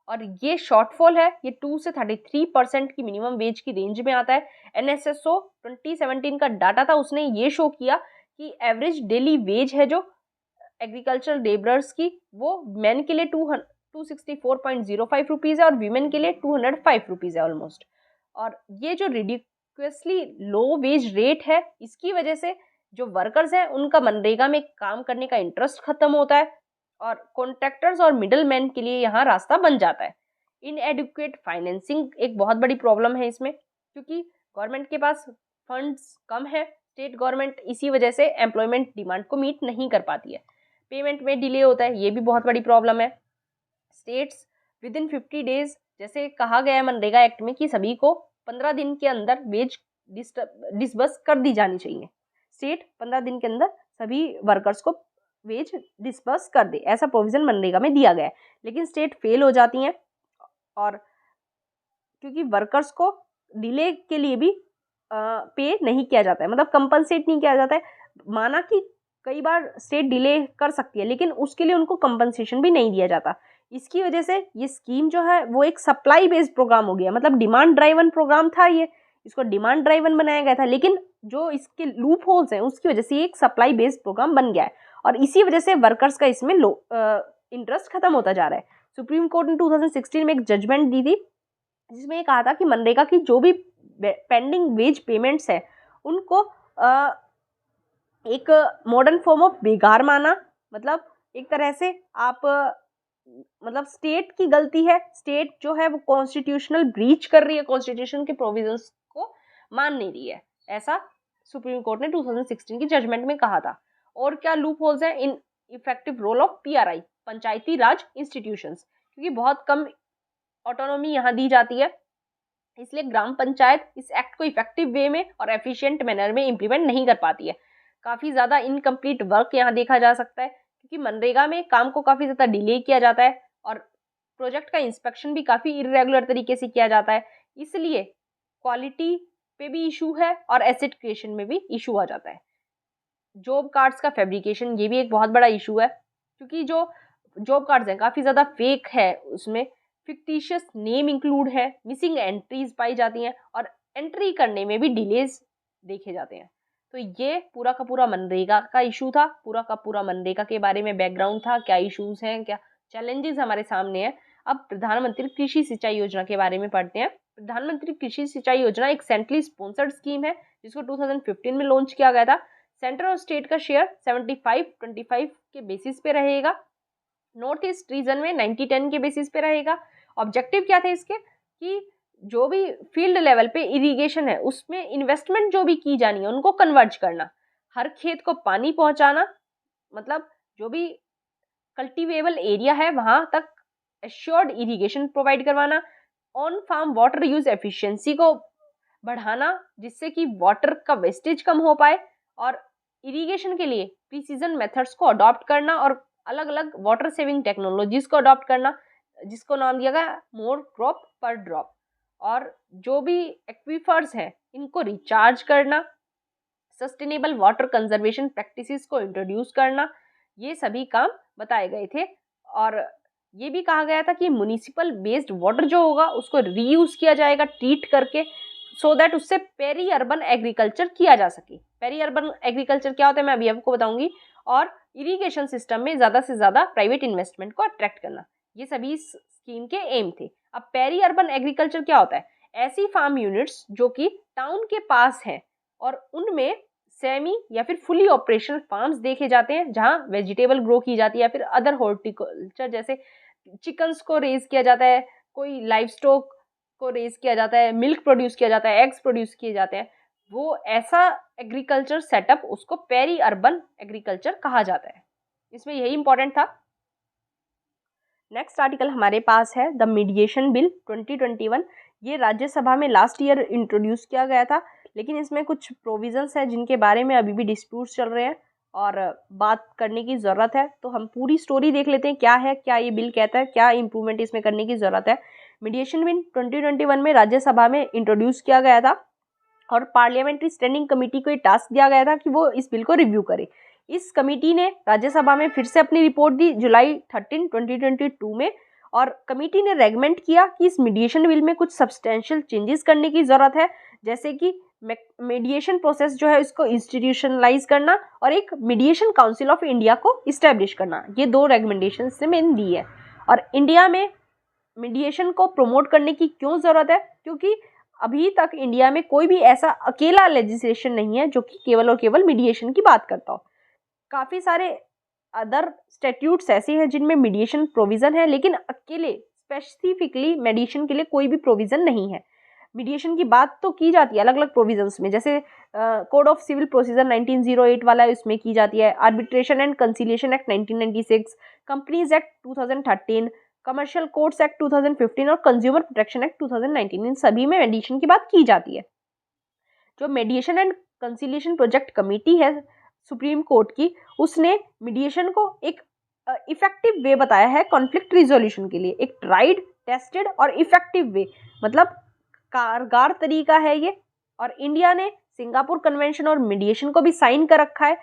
और ये शॉर्टफॉल है, ये 2 से 33% की मिनिमम वेज की रेंज में आता है। NSSO 2017 का डाटा था, उसने ये शो किया कि एवरेज डेली वेज है जो एग्रीकल्चरल लेबरर्स की, वो मैन के लिए 264.05 रुपीज़ है और वीमेन के लिए 205 रुपीज़ है ऑलमोस्ट। और ये जो रिडिकुलसली लो वेज रेट है, इसकी वजह से जो वर्कर्स हैं उनका मनरेगा में काम करने का इंटरेस्ट खत्म होता है और कॉन्ट्रैक्टर्स और मिडल मैन के लिए यहाँ रास्ता बन जाता है। इनएडिक्वेट फाइनेंसिंग एक बहुत बड़ी प्रॉब्लम है इसमें, क्योंकि गवर्नमेंट के पास फंड्स कम है, स्टेट गवर्नमेंट इसी वजह से एम्प्लॉयमेंट डिमांड को मीट नहीं कर पाती है। पेमेंट में डिले होता है, ये भी बहुत बड़ी प्रॉब्लम है। स्टेट्स विद इन 50 डेज, जैसे कहा गया है मनरेगा एक्ट में कि सभी को 15 दिन के अंदर वेज डिसबर्स कर दी जानी चाहिए। स्टेट 15 दिन के अंदर सभी वर्कर्स को वेज डिसबर्स कर दे, ऐसा प्रोविजन मनरेगा में दिया गया है। लेकिन स्टेट फेल हो जाती हैं, और क्योंकि वर्कर्स को डिले के लिए भी पे नहीं किया जाता है, मतलब कंपनसेट नहीं किया जाता है। माना कि कई बार स्टेट डिले कर सकती है, लेकिन उसके लिए उनको कंपनसेशन भी नहीं दिया जाता। इसकी वजह से ये स्कीम जो है वो एक सप्लाई बेस्ड प्रोग्राम हो गया, मतलब डिमांड ड्राइवन प्रोग्राम था ये, इसको डिमांड ड्राइवन बनाया गया था, लेकिन जो इसके लूप होल्स हैं उसकी वजह से ये एक सप्लाई बेस्ड प्रोग्राम बन गया है, और इसी वजह से वर्कर्स का इसमें इंटरेस्ट खत्म होता जा रहा है। सुप्रीम कोर्ट ने 2016 में एक जजमेंट दी थी, जिसमें ये कहा था कि मनरेगा की जो भी पेंडिंग वेज पेमेंट्स है उनको एक मॉडर्न फॉर्म ऑफ बेगार माना। मतलब एक तरह से आप मतलब स्टेट की गलती है, स्टेट जो है वो कॉन्स्टिट्यूशनल ब्रीच कर रही है, कॉन्स्टिट्यूशन के प्रोविजंस को मान नहीं रही है, ऐसा सुप्रीम कोर्ट ने 2016 की जजमेंट में कहा था। और क्या लूप होल्स हैं in effective role of PRI, panchayati raj institutions, क्योंकि बहुत कम ऑटोनॉमी यहाँ दी जाती है, इसलिए ग्राम पंचायत इस एक्ट को इफेक्टिव वे में और एफिशिएंट मैनर में इम्प्लीमेंट नहीं कर पाती है। काफ़ी ज़्यादा इनकम्प्लीट वर्क यहाँ देखा जा सकता है, क्योंकि मनरेगा में काम को काफ़ी ज़्यादा डिले किया जाता है और प्रोजेक्ट का इंस्पेक्शन भी काफ़ी इरेगुलर तरीके से किया जाता है, इसलिए क्वालिटी पे भी इशू है और एसेट क्रिएशन में भी इशू आ जाता है। जॉब कार्ड्स का फैब्रिकेशन, ये भी एक बहुत बड़ा इशू है, क्योंकि जो जॉब कार्ड्स हैं काफ़ी ज़्यादा फेक है, उसमें फिक्टिशियस नेम इंक्लूड है, मिसिंग एंट्रीज पाई जाती हैं और एंट्री करने में भी डिलेज देखे जाते हैं। तो ये पूरा का पूरा मनरेगा का इशू था, पूरा का पूरा मनरेगा के बारे में बैकग्राउंड था, क्या इश्यूज हैं, क्या चैलेंजेस हमारे सामने हैं। अब प्रधानमंत्री कृषि सिंचाई योजना के बारे में पढ़ते हैं। प्रधानमंत्री कृषि सिंचाई योजना एक सेंट्रली स्पॉन्सर्ड स्कीम है जिसको 2015 में लॉन्च किया गया था। सेंटर और स्टेट का शेयर 75-25 के बेसिस पे रहेगा। नॉर्थ ईस्ट रीजन में 90-10 के बेसिस पे रहेगा। ऑब्जेक्टिव क्या थे इसके कि जो भी फील्ड लेवल पे इरिगेशन है उसमें इन्वेस्टमेंट जो भी की जानी है उनको कन्वर्ज करना, हर खेत को पानी पहुंचाना, मतलब जो भी कल्टीवेबल एरिया है वहां तक एश्योर्ड इरिगेशन प्रोवाइड करवाना, on farm water use efficiency को बढ़ाना जिससे कि वाटर का वेस्टेज कम हो पाए, और इरिगेशन के लिए प्रिसीजन मेथड्स को अडॉप्ट करना और अलग अलग वाटर सेविंग टेक्नोलॉजीज को अडॉप्ट करना जिसको नाम दिया गया मोर क्रॉप पर ड्रॉप, और जो भी एक्वीफर्स हैं इनको रिचार्ज करना, सस्टेनेबल वाटर कंजर्वेशन प्रैक्टिसेस को इंट्रोड्यूस करना, ये सभी काम बताए गए थे। और ये भी कहा गया था कि म्युनिसिपल बेस्ड वाटर जो होगा उसको रीयूज किया जाएगा ट्रीट करके, सो दैट उससे पेरी अर्बन एग्रीकल्चर किया जा सके। पेरी अर्बन एग्रीकल्चर क्या होता है मैं अभी आपको बताऊंगी। और इरिगेशन सिस्टम में ज़्यादा से ज़्यादा प्राइवेट इन्वेस्टमेंट को अट्रैक्ट करना, ये सभी इस स्कीम के एम थे। अब पेरी अर्बन एग्रीकल्चर क्या होता है? ऐसी फार्म यूनिट्स जो कि टाउन के पास हैं और उनमें सेमी या फिर फुली ऑपरेशनल फार्म्स देखे जाते हैं जहां वेजिटेबल ग्रो की जाती है या फिर अदर हॉर्टिकल्चर जैसे चिकन्स को रेज किया जाता है, कोई लाइव स्टॉक को रेज किया जाता है, मिल्क प्रोड्यूस किया जाता है, एग्स प्रोड्यूस किए जाते हैं, वो ऐसा एग्रीकल्चर सेटअप उसको पेरी अर्बन एग्रीकल्चर कहा जाता है। इसमें यही इंपॉर्टेंट था। नेक्स्ट आर्टिकल हमारे पास है द मीडिएशन बिल 2021। ये राज्यसभा में लास्ट ईयर इंट्रोड्यूस किया गया था, लेकिन इसमें कुछ प्रोविजंस है जिनके बारे में अभी भी डिस्प्यूट्स चल रहे हैं और बात करने की ज़रूरत है। तो हम पूरी स्टोरी देख लेते हैं, क्या है, क्या ये बिल कहता है, क्या इम्प्रूवमेंट इसमें करने की ज़रूरत है। मीडिएशन बिल 2021 में राज्यसभा में इंट्रोड्यूस किया गया था और पार्लियामेंट्री स्टैंडिंग कमेटी को ये टास्क दिया गया था कि वो इस बिल को रिव्यू करे। इस कमेटी ने राज्यसभा में फिर से अपनी रिपोर्ट दी जुलाई 13, 2022 में, और कमेटी ने रेकमेंड किया कि इस मीडिएशन बिल में कुछ सब्सटेंशियल चेंजेस करने की ज़रूरत है, जैसे कि मीडिएशन प्रोसेस जो है इसको इंस्टीट्यूशनलाइज करना और एक मीडिएशन काउंसिल ऑफ इंडिया को इस्टेब्लिश करना। ये 2 रेकमेंडेशन से मैंने दी है। और इंडिया में मीडिएशन को प्रमोट करने की क्यों ज़रूरत है? क्योंकि अभी तक इंडिया में कोई भी ऐसा अकेला लेजिस्लेशन नहीं है जो कि केवल और केवल मीडिएशन की बात करता हो। काफ़ी सारे अदर स्टैट्यूट्स ऐसे हैं जिनमें मीडिएशन प्रोविज़न है, लेकिन अकेले स्पेसिफिकली मीडिएशन के लिए कोई भी प्रोविज़न नहीं है। मीडिएशन की बात तो की जाती है अलग अलग प्रोविजंस में, जैसे कोड ऑफ सिविल प्रोसीजर 1908 वाला इसमें की जाती है, arbitration and conciliation act 1996, companies act 2013, commercial courts act 2015 और कंज्यूमर प्रोटेक्शन एक्ट 2019। इन सभी में मीडिएशन की बात की जाती है। जो mediation and conciliation project committee है सुप्रीम कोर्ट की, उसने मीडिएशन को एक इफेक्टिव वे बताया है कॉन्फ्लिक्ट रिजोल्यूशन के लिए, एक ट्राइड, टेस्टेड और इफेक्टिव वे, मतलब कारगर तरीका है ये। और इंडिया ने सिंगापुर कन्वेंशन और मीडिएशन को भी साइन कर रखा है,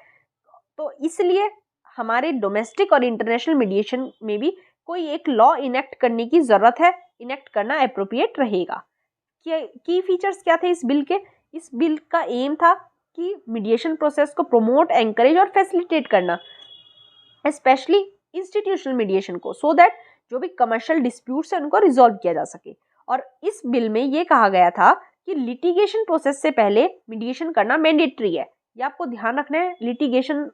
तो इसलिए हमारे डोमेस्टिक और इंटरनेशनल मीडिएशन में भी कोई एक लॉ इनेक्ट करने की ज़रूरत है, इनेक्ट करना अप्रोप्रिएट रहेगा। की फीचर्स क्या थे इस बिल के? इस बिल का एम था कि मीडिएशन प्रोसेस को प्रमोट, एंकरेज और फैसिलिटेट करना, स्पेशली इंस्टीट्यूशनल मीडिएशन को, सो दैट जो भी कमर्शियल डिस्प्यूट्स है उनको रिजॉल्व किया जा सके। और इस बिल में ये कहा गया था कि लिटिगेशन प्रोसेस से पहले मीडिएशन करना मैंडेटरी है। ये आपको ध्यान रखना है, लिटिगेशन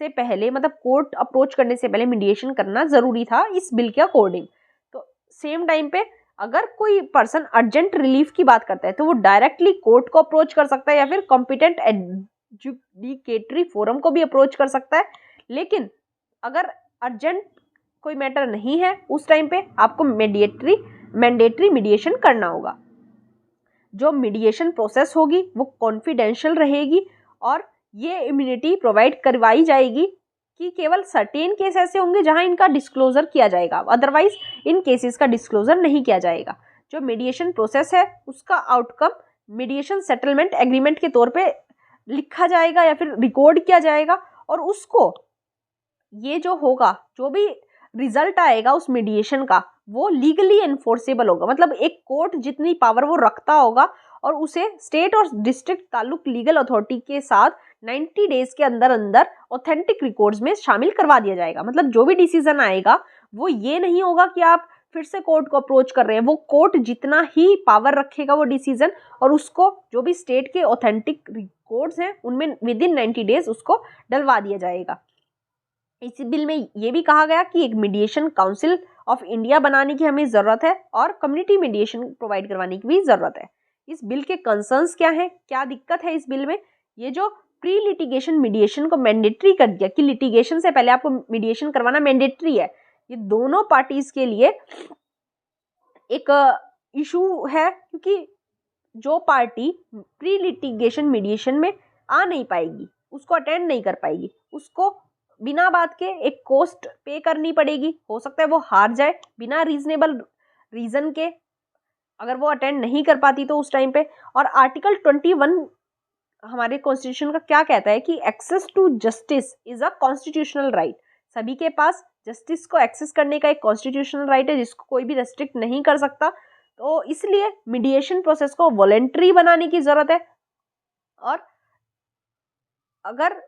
से पहले मतलब कोर्ट अप्रोच करने से पहले मीडिएशन करना ज़रूरी था इस बिल के अकॉर्डिंग। तो सेम टाइम पे अगर कोई पर्सन अर्जेंट रिलीफ की बात करता है तो वो डायरेक्टली कोर्ट को अप्रोच कर सकता है या फिर कॉम्पिटेंट एडजुडिकेटरी फोरम को भी अप्रोच कर सकता है। लेकिन अगर अर्जेंट कोई मैटर नहीं है उस टाइम पे आपको मैंडेटरी मीडिएशन करना होगा। जो मीडिएशन प्रोसेस होगी वो कॉन्फिडेंशियल रहेगी और ये इम्यूनिटी प्रोवाइड करवाई जाएगी कि केवल सर्टेन केस ऐसे होंगे जहां इनका डिस्क्लोजर किया जाएगा, अदरवाइज इन केसेस का डिस्क्लोजर नहीं किया जाएगा। जो मीडिएशन प्रोसेस है उसका आउटकम मीडिएशन सेटलमेंट एग्रीमेंट के तौर पे लिखा जाएगा या फिर रिकॉर्ड किया जाएगा, और उसको ये जो होगा, जो भी रिजल्ट आएगा उस मीडिएशन का, वो लीगली एनफोर्सेबल होगा। मतलब एक कोर्ट जितनी पावर वो रखता होगा और उसे स्टेट और डिस्ट्रिक्ट ताल्लुक लीगल अथॉरिटी के साथ 90 डेज के अंदर अंदर ऑथेंटिक रिकॉर्ड्स में शामिल करवा दिया जाएगा। मतलब जो भी डिसीजन आएगा वो ये नहीं होगा कि आप फिर से कोर्ट को अप्रोच कर रहे हैं। वो कोर्ट जितना ही पावर रखेगा वो डिसीजन, और उसको जो भी स्टेट के ऑथेंटिक रिकॉर्ड्स हैं उनमें विद इन 90 डेज उसको डलवा दिया जाएगा। इस बिल में ये भी कहा गया कि एक मीडिएशन काउंसिल ऑफ इंडिया बनाने की हमें ज़रूरत है और कम्युनिटी मीडिएशन प्रोवाइड करवाने की भी ज़रूरत है। इस बिल के कंसर्न्स क्या हैं, क्या दिक्कत है इस बिल में? ये जो प्री लिटिगेशन मीडिएशन को मैंडेटरी कर दिया कि लिटिगेशन से पहले आपको मीडिएशन करवाना मैंडेटरी है, ये दोनों पार्टीज के लिए एक इशू है, क्योंकि जो पार्टी प्री लिटिगेशन मीडिएशन में आ नहीं पाएगी, उसको अटेंड नहीं कर पाएगी, उसको बिना बात के एक कॉस्ट पे करनी पड़ेगी। हो सकता है वो हार जाए बिना रीजनेबल रीजन के, अगर वो अटेंड नहीं कर पाती तो उस टाइम पे। और आर्टिकल 21 हमारे कॉन्स्टिट्यूशन का क्या कहता है कि access to justice is a constitutional right. सभी के पास जस्टिस को एक्सेस करने का एक कॉन्स्टिट्यूशनल राइट है जिसको कोई भी रेस्ट्रिक्ट नहीं कर सकता। तो इसलिए मीडिएशन प्रोसेस को वॉलेंट्री बनाने की जरूरत है, और अगर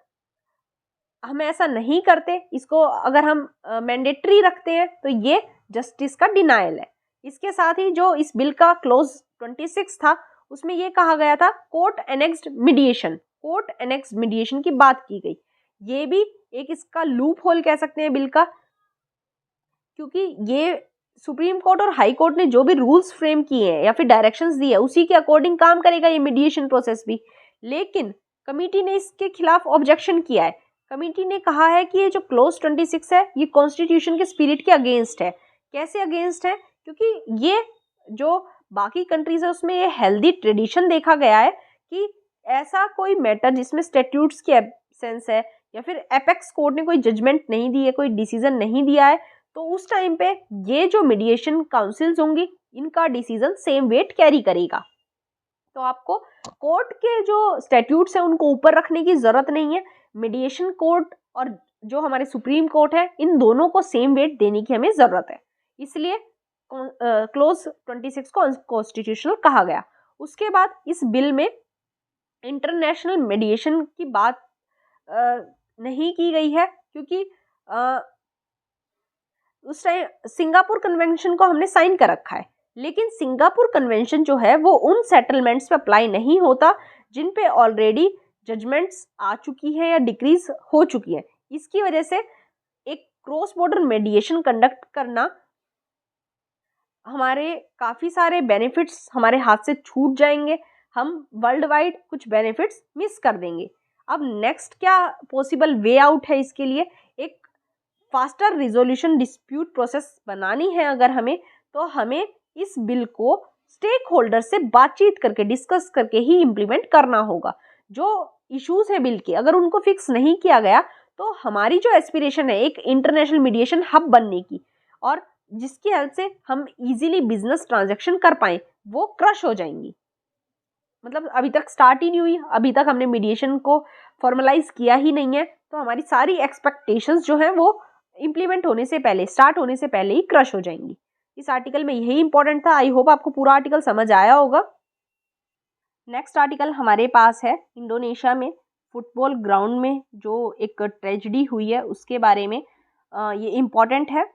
हम ऐसा नहीं करते, इसको अगर हम मैंडेटरी रखते हैं, तो ये जस्टिस का डिनायल है। इसके साथ ही जो इस बिल का क्लोज 26 था उसमें ये कहा गया था court annexed mediation, court annexed mediation की बात की गई। ये भी एक इसका लूप होल कह सकते हैं बिल का, क्योंकि ये सुप्रीम कोर्ट और हाई कोर्ट ने जो भी रूल्स फ्रेम किए हैं या फिर डायरेक्शंस दिए हैं उसी के अकॉर्डिंग काम करेगा ये मीडिएशन प्रोसेस भी। लेकिन कमिटी ने इसके खिलाफ ऑब्जेक्शन किया है। कमिटी ने कहा है कि ये जो क्लोज 26 है ये कॉन्स्टिट्यूशन के स्पिरिट के अगेंस्ट है। कैसे अगेंस्ट है? क्योंकि ये जो बाकी कंट्रीज है उसमें ये हेल्दी ट्रेडिशन देखा गया है कि ऐसा कोई मैटर जिसमें स्टैट्यूट्स की एब्सेंस है या फिर एपेक्स कोर्ट ने कोई जजमेंट नहीं दी है, कोई डिसीजन नहीं दिया है, तो उस टाइम पे ये जो मीडिएशन काउंसिल्स होंगी इनका डिसीजन सेम वेट कैरी करेगा। तो आपको कोर्ट के जो स्टैट्यूट्स हैं उनको ऊपर रखने की जरूरत नहीं है। मीडिएशन कोर्ट और जो हमारे सुप्रीम कोर्ट है इन दोनों को सेम वेट देने की हमें जरूरत है, इसलिए क्लोज 26 को अनकॉन्स्टिट्यूशनल कहा गया। उसके बाद इस बिल में इंटरनेशनल मीडिएशन की बात नहीं की गई है, क्योंकि उस टाइम सिंगापुर कन्वेंशन को हमने साइन कर रखा है, लेकिन सिंगापुर कन्वेंशन जो है वो उन सेटलमेंट्स पे अप्लाई नहीं होता जिन पे ऑलरेडी जजमेंट्स आ चुकी हैं या डिक्रीज हो चुकी हैं। इसकी वजह से एक क्रॉस बॉर्डर मीडिएशन कंडक्ट करना हमारे काफ़ी सारे बेनिफिट्स हमारे हाथ से छूट जाएंगे, हम वर्ल्ड वाइड कुछ बेनिफिट्स मिस कर देंगे। अब नेक्स्ट क्या पॉसिबल वे आउट है इसके लिए? एक फास्टर रिजोल्यूशन डिस्प्यूट प्रोसेस बनानी है अगर हमें, तो हमें इस बिल को स्टेक होल्डर से बातचीत करके डिस्कस करके ही इम्प्लीमेंट करना होगा। जो इश्यूज है बिल के अगर उनको फिक्स नहीं किया गया तो हमारी जो एस्पिरेशन है एक इंटरनेशनल मीडिएशन हब बनने की और जिसकी हेल्प से हम इजीली बिजनेस ट्रांजैक्शन कर पाएं, वो क्रश हो जाएंगी। मतलब अभी तक स्टार्ट ही नहीं हुई, अभी तक हमने मीडिएशन को फॉर्मलाइज किया ही नहीं है, तो हमारी सारी एक्सपेक्टेशंस जो हैं वो इम्प्लीमेंट होने से पहले, स्टार्ट होने से पहले ही क्रश हो जाएंगी। इस आर्टिकल में यही इंपॉर्टेंट था। आई होप आपको पूरा आर्टिकल समझ आया होगा। नेक्स्ट आर्टिकल हमारे पास है इंडोनेशिया में फुटबॉल ग्राउंड में जो एक ट्रेजेडी हुई है उसके बारे में। ये इम्पॉर्टेंट है।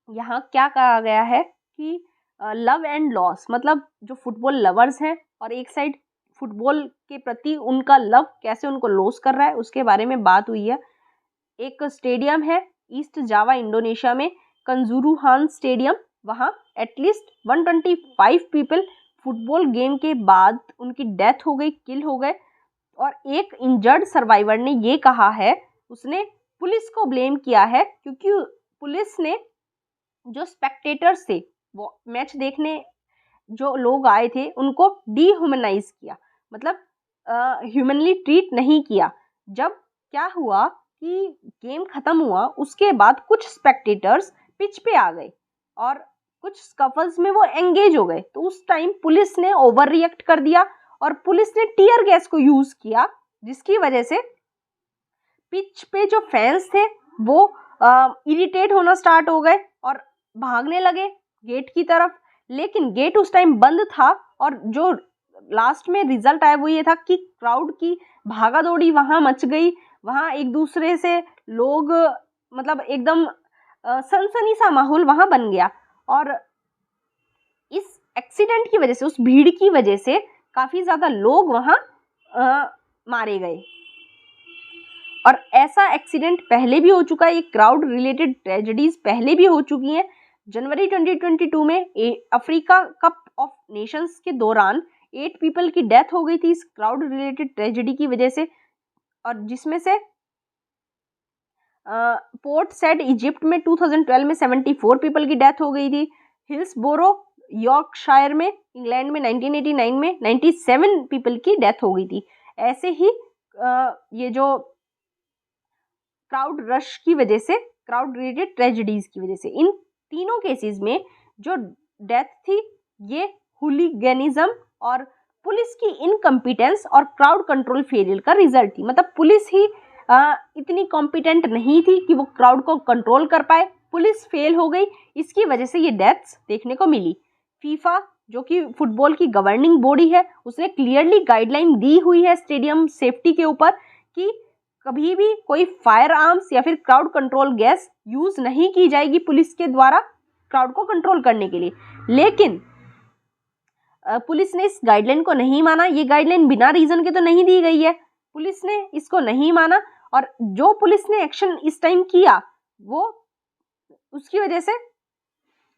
यहाँ क्या कहा गया है कि लव एंड लॉस, मतलब जो फुटबॉल लवर्स हैं और एक साइड फुटबॉल के प्रति उनका लव कैसे उनको लॉस कर रहा है उसके बारे में बात हुई है। एक स्टेडियम है ईस्ट जावा इंडोनेशिया में, कंजुरुहान स्टेडियम, वहाँ एटलीस्ट 125 पीपल फुटबॉल गेम के बाद उनकी डेथ हो गई, किल हो गए। और एक इंजर्ड सर्वाइवर ने ये कहा है, उसने पुलिस को ब्लेम किया है क्योंकि पुलिस ने जो स्पेक्टेटर्स थे, वो मैच देखने जो लोग आए थे उनको डीह्यूमनाइज किया, मतलब ह्यूमनली ट्रीट नहीं किया। जब क्या हुआ कि गेम ख़त्म हुआ उसके बाद कुछ स्पेक्टेटर्स पिच पे आ गए और कुछ स्कफल्स में वो एंगेज हो गए, तो उस टाइम पुलिस ने ओवर रिएक्ट कर दिया और पुलिस ने टीयर गैस को यूज़ किया, जिसकी वजह से पिच पे जो फैंस थे वो इरिटेट होना स्टार्ट हो गए और भागने लगे गेट की तरफ। लेकिन गेट उस टाइम बंद था और जो लास्ट में रिजल्ट आया वो ये था कि क्राउड की भागा दौड़ी वहाँ मच गई। वहाँ एक दूसरे से लोग, मतलब एकदम सनसनी सा माहौल वहाँ बन गया और इस एक्सीडेंट की वजह से, उस भीड़ की वजह से काफ़ी ज़्यादा लोग वहाँ मारे गए। और ऐसा एक्सीडेंट पहले भी हो चुका है, ये क्राउड रिलेटेड ट्रेजेडीज पहले भी हो चुकी हैं। जनवरी 2022 में अफ्रीका कप ऑफ नेशंस के दौरान 8 पीपल की डेथ हो गई थी इस क्राउड रिलेटेड ट्रेजेडी की वजह से, और जिसमें से पोर्ट सेड इजिप्ट में 2012 में 74 पीपल की डेथ हो गई थी। हिल्सबोरो यॉर्कशायर में इंग्लैंड में 1989 में 97 पीपल की डेथ हो गई थी। ऐसे ही ये जो क्राउड रश की वजह से, क्राउड रिलेटेड ट्रेजेडीज की वजह से, इन तीनों केसेस में जो डेथ थी ये हुलिगैनिज्म और पुलिस की इनकम्पिटेंस और क्राउड कंट्रोल फेलियर का रिजल्ट थी। मतलब पुलिस ही इतनी कॉम्पिटेंट नहीं थी कि वो क्राउड को कंट्रोल कर पाए, पुलिस फेल हो गई, इसकी वजह से ये डेथ्स देखने को मिली। फीफा जो कि फुटबॉल की गवर्निंग बॉडी है, उसने क्लियरली गाइडलाइन दी हुई है स्टेडियम सेफ्टी के ऊपर कि कभी भी कोई फायर आर्म्स या फिर क्राउड कंट्रोल गैस यूज नहीं की जाएगी पुलिस के द्वारा क्राउड को कंट्रोल करने के लिए। लेकिन पुलिस ने इस गाइडलाइन को नहीं माना। ये गाइडलाइन बिना रीजन के तो नहीं दी गई है, पुलिस ने इसको नहीं माना, और जो पुलिस ने एक्शन इस टाइम किया वो उसकी वजह से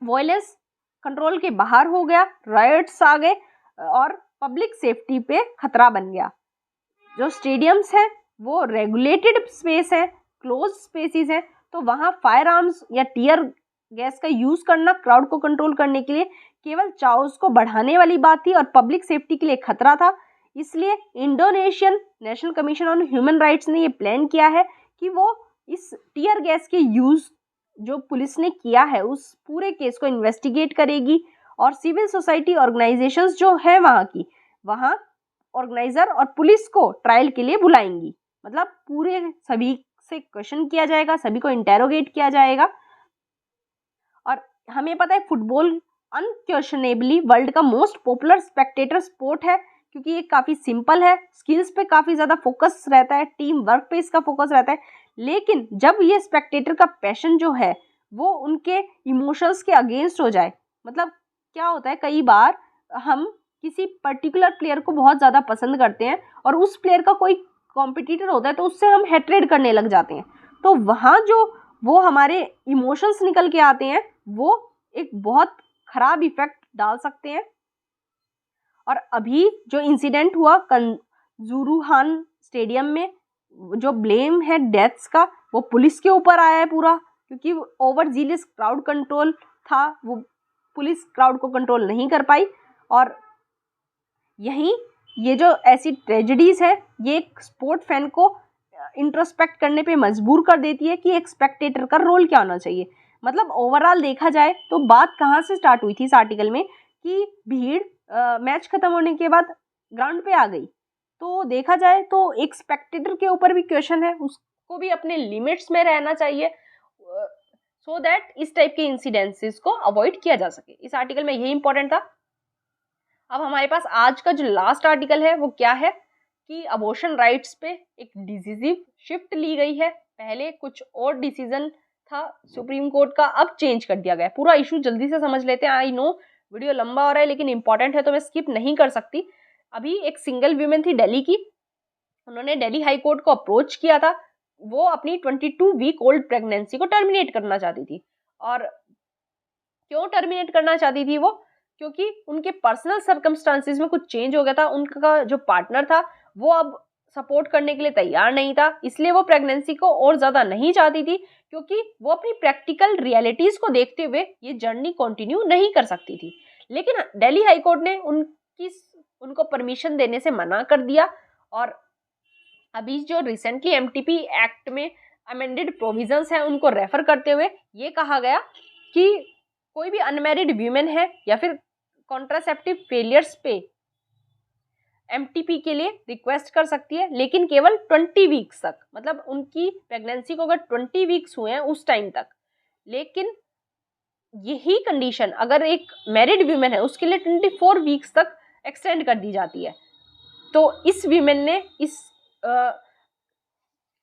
वायलेंस कंट्रोल के बाहर हो गया, रायट्स आ गए और पब्लिक सेफ्टी पे खतरा बन गया। जो स्टेडियम्स हैं वो रेगुलेटेड स्पेस है, क्लोज स्पेसिस है, तो वहाँ फायर आर्म्स या टीयर गैस का यूज करना क्राउड को कंट्रोल करने के लिए केवल चाओस को बढ़ाने वाली बात थी और पब्लिक सेफ्टी के लिए खतरा था। इसलिए Indonesian national commission on human rights ने ये प्लान किया है कि वो इस टीयर गैस के यूज जो पुलिस ने किया है उस पूरे केस को इन्वेस्टिगेट करेगी, और सिविल सोसाइटी ऑर्गेनाइजेशंस जो है वहाँ ऑर्गेनाइजर और पुलिस को ट्रायल के लिए बुलाएंगी। मतलब पूरे सभी से क्वेश्चन किया जाएगा, सभी को इंटेरोगेट किया जाएगा। और हमें पता है फुटबॉल अनक्वेश्चनेबली वर्ल्ड का मोस्ट पॉपुलर स्पेक्टेटर स्पोर्ट है, क्योंकि ये काफ़ी सिंपल है, स्किल्स पे काफ़ी ज़्यादा फोकस रहता है, टीम वर्क पे इसका फोकस रहता है। लेकिन जब ये स्पेक्टेटर का पैशन जो है वो उनके इमोशंस के अगेंस्ट हो जाए, मतलब क्या होता है कई बार हम किसी पर्टिकुलर प्लेयर को बहुत ज़्यादा पसंद करते हैं और उस प्लेयर का कोई कॉम्पिटिटर होता है तो उससे हम हेट्रेड करने लग जाते हैं, तो वहाँ जो वो हमारे इमोशंस निकल के आते हैं वो एक बहुत खराब इफेक्ट डाल सकते हैं। और अभी जो इंसिडेंट हुआ कंजुरुहान स्टेडियम में, जो ब्लेम है डेथ्स का वो पुलिस के ऊपर आया है पूरा, क्योंकि ओवर जीलियस क्राउड कंट्रोल था, वो पुलिस क्राउड को कंट्रोल नहीं कर पाई। और यहीं ये जो ऐसी ट्रेजेडीज है ये एक स्पोर्ट फैन को इंट्रोस्पेक्ट करने पे मजबूर कर देती है कि एक स्पेक्टेटर का रोल क्या होना चाहिए। मतलब ओवरऑल देखा जाए तो बात कहाँ से स्टार्ट हुई थी इस आर्टिकल में कि भीड़ मैच खत्म होने के बाद ग्राउंड पे आ गई, तो देखा जाए तो एक स्पेक्टेटर के ऊपर भी क्वेश्चन है, उसको भी अपने लिमिट्स में रहना चाहिए सो दैट इस टाइप के इंसिडेंसेस को अवॉइड किया जा सके। इस आर्टिकल में यही इंपॉर्टेंट था। अब हमारे पास आज का जो लास्ट आर्टिकल है वो क्या है कि अबॉर्शन राइट्स पे एक डिसिसिव शिफ्ट ली गई है। पहले कुछ और डिसीजन था सुप्रीम कोर्ट का, अब चेंज कर दिया गया। पूरा इशू जल्दी से समझ लेते हैं। आई नो वीडियो लंबा हो रहा है लेकिन इंपॉर्टेंट है तो मैं स्किप नहीं कर सकती। अभी एक सिंगल वीमेन थी दिल्ली की, उन्होंने दिल्ली हाई कोर्ट को अप्रोच किया था। वो अपनी 22 वीक ओल्ड प्रेगनेंसी को टर्मिनेट करना चाहती थी। और क्यों टर्मिनेट करना चाहती थी वो? क्योंकि उनके पर्सनल सर्कमस्टांसिस में कुछ चेंज हो गया था। उनका जो पार्टनर था वो अब सपोर्ट करने के लिए तैयार नहीं था, इसलिए वो प्रेगनेंसी को और ज़्यादा नहीं चाहती थी, क्योंकि वो अपनी प्रैक्टिकल रियलिटीज़ को देखते हुए ये जर्नी कंटिन्यू नहीं कर सकती थी। लेकिन दिल्ली हाई कोर्ट ने उनको परमिशन देने से मना कर दिया। और अभी जो रिसेंटली एमटीपी एक्ट में अमेंडेड प्रोविजंस हैं उनको रेफर करते हुए ये कहा गया कि कोई भी अनमैरिड वीमेन है या फिर कॉन्ट्रासेप्टिव फेलियर्स पे एमटीपी के लिए रिक्वेस्ट कर सकती है, लेकिन केवल 20 वीक्स तक। मतलब उनकी प्रेगनेंसी को अगर 20 वीक्स हुए हैं उस टाइम तक। लेकिन यही कंडीशन अगर एक मैरिड वीमेन है उसके लिए 24 वीक्स तक एक्सटेंड कर दी जाती है। तो इस वीमेन ने इस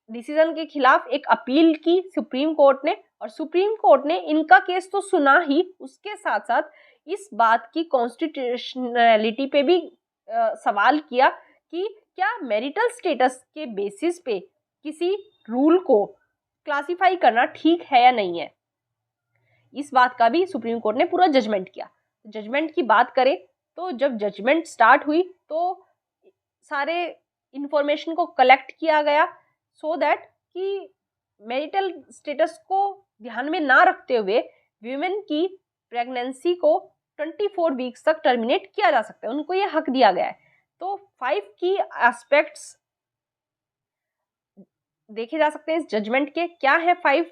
डिसीजन के खिलाफ एक अपील की सुप्रीम कोर्ट ने, और सुप्रीम कोर्ट ने इनका केस तो सुना ही, उसके साथ साथ इस बात की कॉन्स्टिट्यूशनैलिटी पे भी सवाल किया कि क्या मैरिटल स्टेटस के बेसिस पे किसी रूल को क्लासिफाई करना ठीक है या नहीं है। इस बात का भी सुप्रीम कोर्ट ने पूरा जजमेंट किया। जजमेंट की बात करें तो जब जजमेंट स्टार्ट हुई तो सारे इंफॉर्मेशन को कलेक्ट किया गया सो दैट कि मैरिटल स्टेटस को ध्यान में ना रखते हुए वीमेन की प्रेगनेंसी को 24 वीक्स तक टर्मिनेट किया जा सकता है, उनको ये हक दिया गया है। तो 5 की एस्पेक्ट्स देखे जा सकते हैं इस जजमेंट के। क्या है 5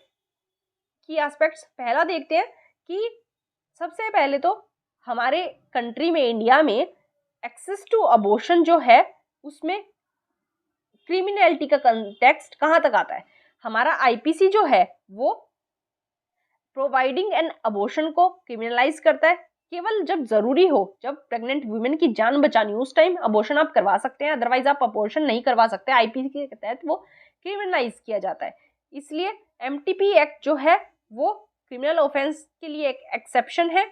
की एस्पेक्ट्स? पहला देखते हैं कि सबसे पहले तो हमारे कंट्री में, इंडिया में एक्सेस टू अबॉर्शन जो है उसमें क्रिमिनलिटी का कंटेक्स्ट कहाँ तक आता है। हमारा आईपीसी जो है वो प्रोवाइडिंग एन अबॉर्शन को क्रिमिनलाइज करता है। केवल जब जरूरी हो, जब प्रेग्नेंट वुमेन की जान बचानी हो, उस टाइम अबॉर्शन आप करवा सकते हैं, अदरवाइज आप अबॉर्शन नहीं करवा सकते। आईपीसी के तहत वो क्रिमिनलाइज किया जाता है। इसलिए एमटीपी एक्ट जो है वो क्रिमिनल ऑफेंस के लिए एक एक्सेप्शन है।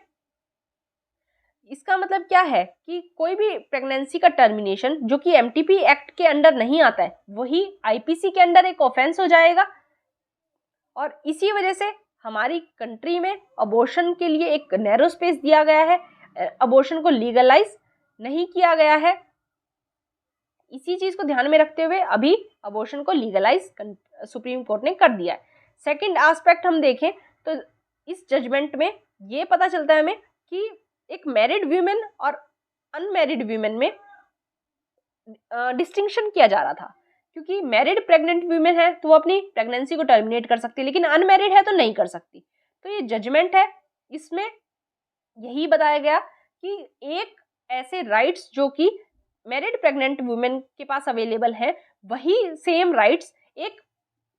इसका मतलब क्या है कि कोई भी प्रेगनेंसी का टर्मिनेशन जो कि एमटीपी एक्ट के अंडर नहीं आता है, वही आईपीसी के अंडर एक ऑफेंस हो जाएगा। और इसी वजह से हमारी कंट्री में अबॉर्शन के लिए एक नैरो स्पेस दिया गया है, अबॉर्शन को लीगलाइज नहीं किया गया है। इसी चीज को ध्यान में रखते हुए अभी अबॉर्शन को लीगलाइज सुप्रीम कोर्ट ने कर दिया है। सेकंड एस्पेक्ट हम देखें तो इस जजमेंट में ये पता चलता है हमें कि एक मैरिड वीमेन और अनमैरिड वीमेन में डिस्टिंक्शन किया जा रहा था, क्योंकि मैरिड प्रेग्नेंट वीमेन है तो वो अपनी प्रेगनेंसी को टर्मिनेट कर सकती है, लेकिन अनमैरिड है तो नहीं कर सकती। तो ये जजमेंट है, इसमें यही बताया गया कि एक ऐसे राइट्स जो कि मैरिड प्रेग्नेंट वुमेन के पास अवेलेबल है, वही सेम राइट्स एक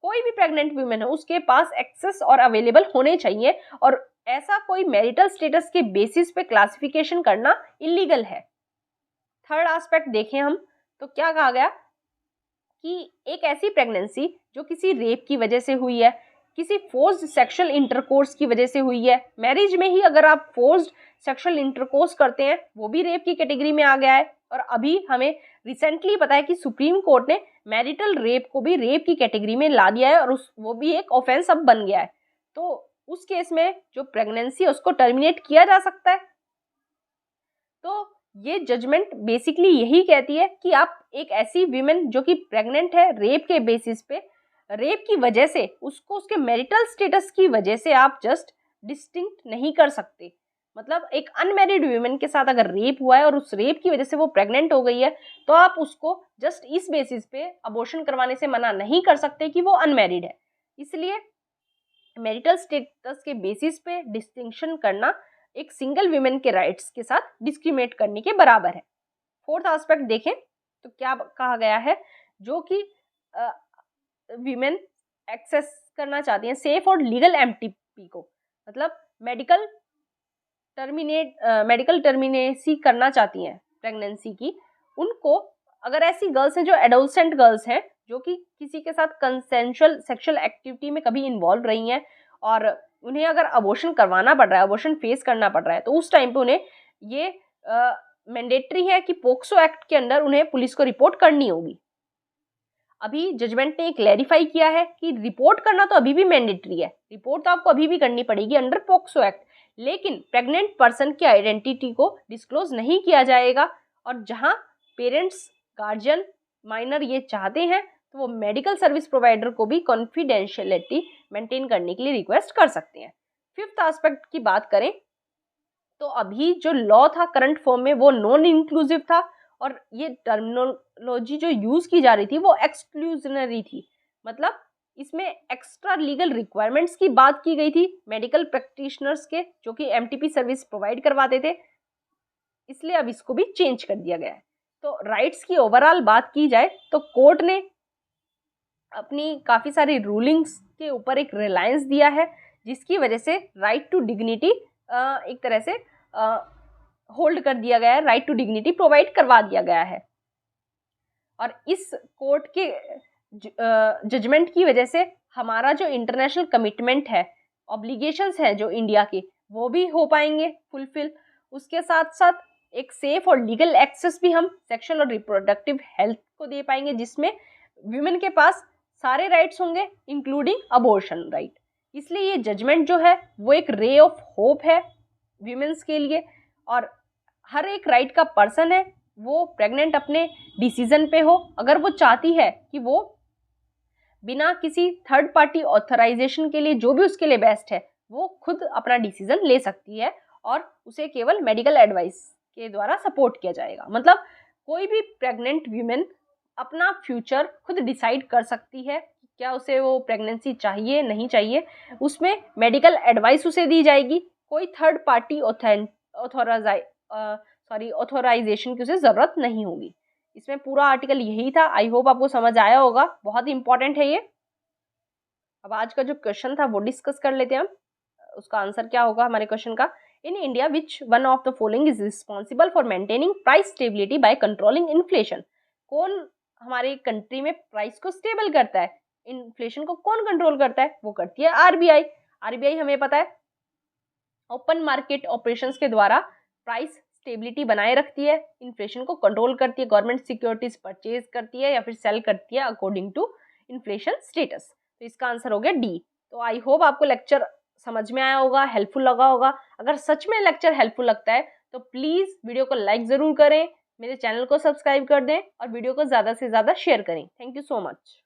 कोई भी प्रेग्नेंट वुमेन है उसके पास एक्सेस और अवेलेबल होने चाहिए, और ऐसा कोई मैरिटल स्टेटस के बेसिस पे क्लासिफिकेशन करना इलीगल है। थर्ड एस्पेक्ट देखें हम तो क्या कहा गया कि एक ऐसी प्रेगनेंसी जो किसी रेप की वजह से हुई है, किसी फोर्स्ड सेक्सुअल इंटरकोर्स की वजह से हुई है, मैरिज में ही अगर आप फोर्स्ड सेक्सुअल इंटरकोर्स करते हैं वो भी रेप की कैटेगरी में आ गया है। और अभी हमें रिसेंटली पता है कि सुप्रीम कोर्ट ने मैरिटल रेप को भी रेप की कैटेगरी में ला दिया है, और वो भी एक ऑफेंस अब बन गया है। तो उस केस में जो प्रेगनेंसी है उसको टर्मिनेट किया जा सकता है। तो ये जजमेंट बेसिकली यही कहती है कि आप एक ऐसी वीमेन जो कि प्रेग्नेंट है रेप के बेसिस पे, रेप की वजह से उसको उसके मैरिटल स्टेटस की वजह से आप जस्ट डिस्टिंक्ट नहीं कर सकते। मतलब एक अनमैरिड वीमेन के साथ अगर रेप हुआ है और उस रेप की वजह से वो प्रेग्नेंट हो गई है, तो आप उसको जस्ट इस बेसिस पे अबॉर्शन करवाने से मना नहीं कर सकते कि वो अनमैरिड है। इसलिए मैरिटल स्टेटस के बेसिस पे डिस्टिंक्शन करना एक सिंगल वीमेन के राइट्स के साथ डिस्क्रिमिनेट करने के बराबर है। फोर्थ एस्पेक्ट देखें तो क्या कहा गया है, जो कि वीमेन एक्सेस करना चाहती हैं सेफ और लीगल एमटीपी को, मतलब मेडिकल टर्मिनेसी करना चाहती हैं प्रेगनेंसी की, उनको अगर ऐसी गर्ल्स हैं जो एडोलसेंट गर्ल्स हैं जो कि किसी के साथ कंसेंशुअल सेक्सुअल एक्टिविटी में कभी इन्वॉल्व रही हैं और उन्हें अगर अबॉर्शन करवाना पड़ रहा है, अबॉर्शन फेस करना पड़ रहा है, तो उस टाइम पे उन्हें ये मैंडेटरी है कि पोक्सो एक्ट के अंदर उन्हें पुलिस को रिपोर्ट करनी होगी। अभी जजमेंट ने क्लैरिफाई किया है कि रिपोर्ट करना तो अभी भी मैंडेटरी है, रिपोर्ट तो आपको अभी भी करनी पड़ेगी अंडर पोक्सो एक्ट, लेकिन प्रेग्नेंट पर्सन की आइडेंटिटी को डिस्क्लोज नहीं किया जाएगा। और जहां पेरेंट्स, गार्जियन, माइनर ये चाहते हैं तो वो मेडिकल सर्विस प्रोवाइडर को भी कॉन्फिडेंशियलिटी मेंटेन करने के लिए रिक्वेस्ट कर सकते हैं। फिफ्थ एस्पेक्ट की बात करें तो अभी जो लॉ था करंट फॉर्म में वो नॉन इंक्लूसिव था, और ये टर्मिनोलॉजी जो यूज की जा रही थी वो एक्सक्लूजनरी थी। मतलब इसमें एक्स्ट्रा लीगल रिक्वायरमेंट्स की बात की गई थी मेडिकल प्रैक्टिशनर्स के, जो कि एमटीपी सर्विस प्रोवाइड करवाते थे, इसलिए अब इसको भी चेंज कर दिया गया है। तो राइट्स की ओवरऑल बात की जाए तो कोर्ट ने अपनी काफ़ी सारी रूलिंग्स के ऊपर एक रिलायंस दिया है, जिसकी वजह से राइट टू डिग्निटी एक तरह से होल्ड कर दिया गया है, राइट टू डिग्निटी प्रोवाइड करवा दिया गया है। और इस कोर्ट के जजमेंट की वजह से हमारा जो इंटरनेशनल कमिटमेंट है, ऑब्लिगेशंस है जो इंडिया के, वो भी हो पाएंगे फुलफिल। उसके साथ साथ एक सेफ और लीगल एक्सेस भी हम सेक्सुअल और रिप्रोडक्टिव हेल्थ को दे पाएंगे, जिसमें वीमेन के पास सारे राइट्स होंगे इंक्लूडिंग अबॉर्शन राइट। इसलिए ये जजमेंट जो है वो एक रे ऑफ होप है वीमेन्स के लिए। और हर एक राइट का पर्सन है वो प्रेग्नेंट अपने डिसीजन पे हो, अगर वो चाहती है कि वो बिना किसी थर्ड पार्टी ऑथराइजेशन के लिए जो भी उसके लिए बेस्ट है वो खुद अपना डिसीजन ले सकती है, और उसे केवल मेडिकल एडवाइस के द्वारा सपोर्ट किया जाएगा। मतलब कोई भी प्रेग्नेंट वीमेन अपना फ्यूचर खुद डिसाइड कर सकती है, क्या उसे वो प्रेगनेंसी चाहिए नहीं चाहिए, उसमें मेडिकल एडवाइस उसे दी जाएगी। कोई थर्ड पार्टी ऑथोराइजेशन की उसे ज़रूरत नहीं होगी। इसमें पूरा आर्टिकल यही था। आई होप आपको समझ आया होगा, बहुत इंपॉर्टेंट है ये। अब आज का जो क्वेश्चन था वो डिस्कस कर लेते हैं हम। उसका आंसर क्या होगा हमारे क्वेश्चन का? इन India which one of the following is responsible for maintaining price stability by controlling inflation? कौन हमारे कंट्री में प्राइस को स्टेबल करता है, इन्फ्लेशन को कौन कंट्रोल करता है? वो करती है आरबीआई। आरबीआई हमें पता है ओपन मार्केट ऑपरेशंस के द्वारा प्राइस स्टेबिलिटी बनाए रखती है, इन्फ्लेशन को कंट्रोल करती है, गवर्नमेंट सिक्योरिटीज परचेज करती है या फिर सेल करती है अकॉर्डिंग टू इन्फ्लेशन स्टेटस। तो इसका आंसर हो गया डी। तो आई होप आपको लेक्चर समझ में आया होगा, हेल्पफुल लगा होगा। अगर सच में लेक्चर हेल्पफुल लगता है तो प्लीज वीडियो को लाइक जरूर करें, मेरे चैनल को सब्सक्राइब कर दें और वीडियो को ज्यादा से ज्यादा शेयर करें। Thank you so much.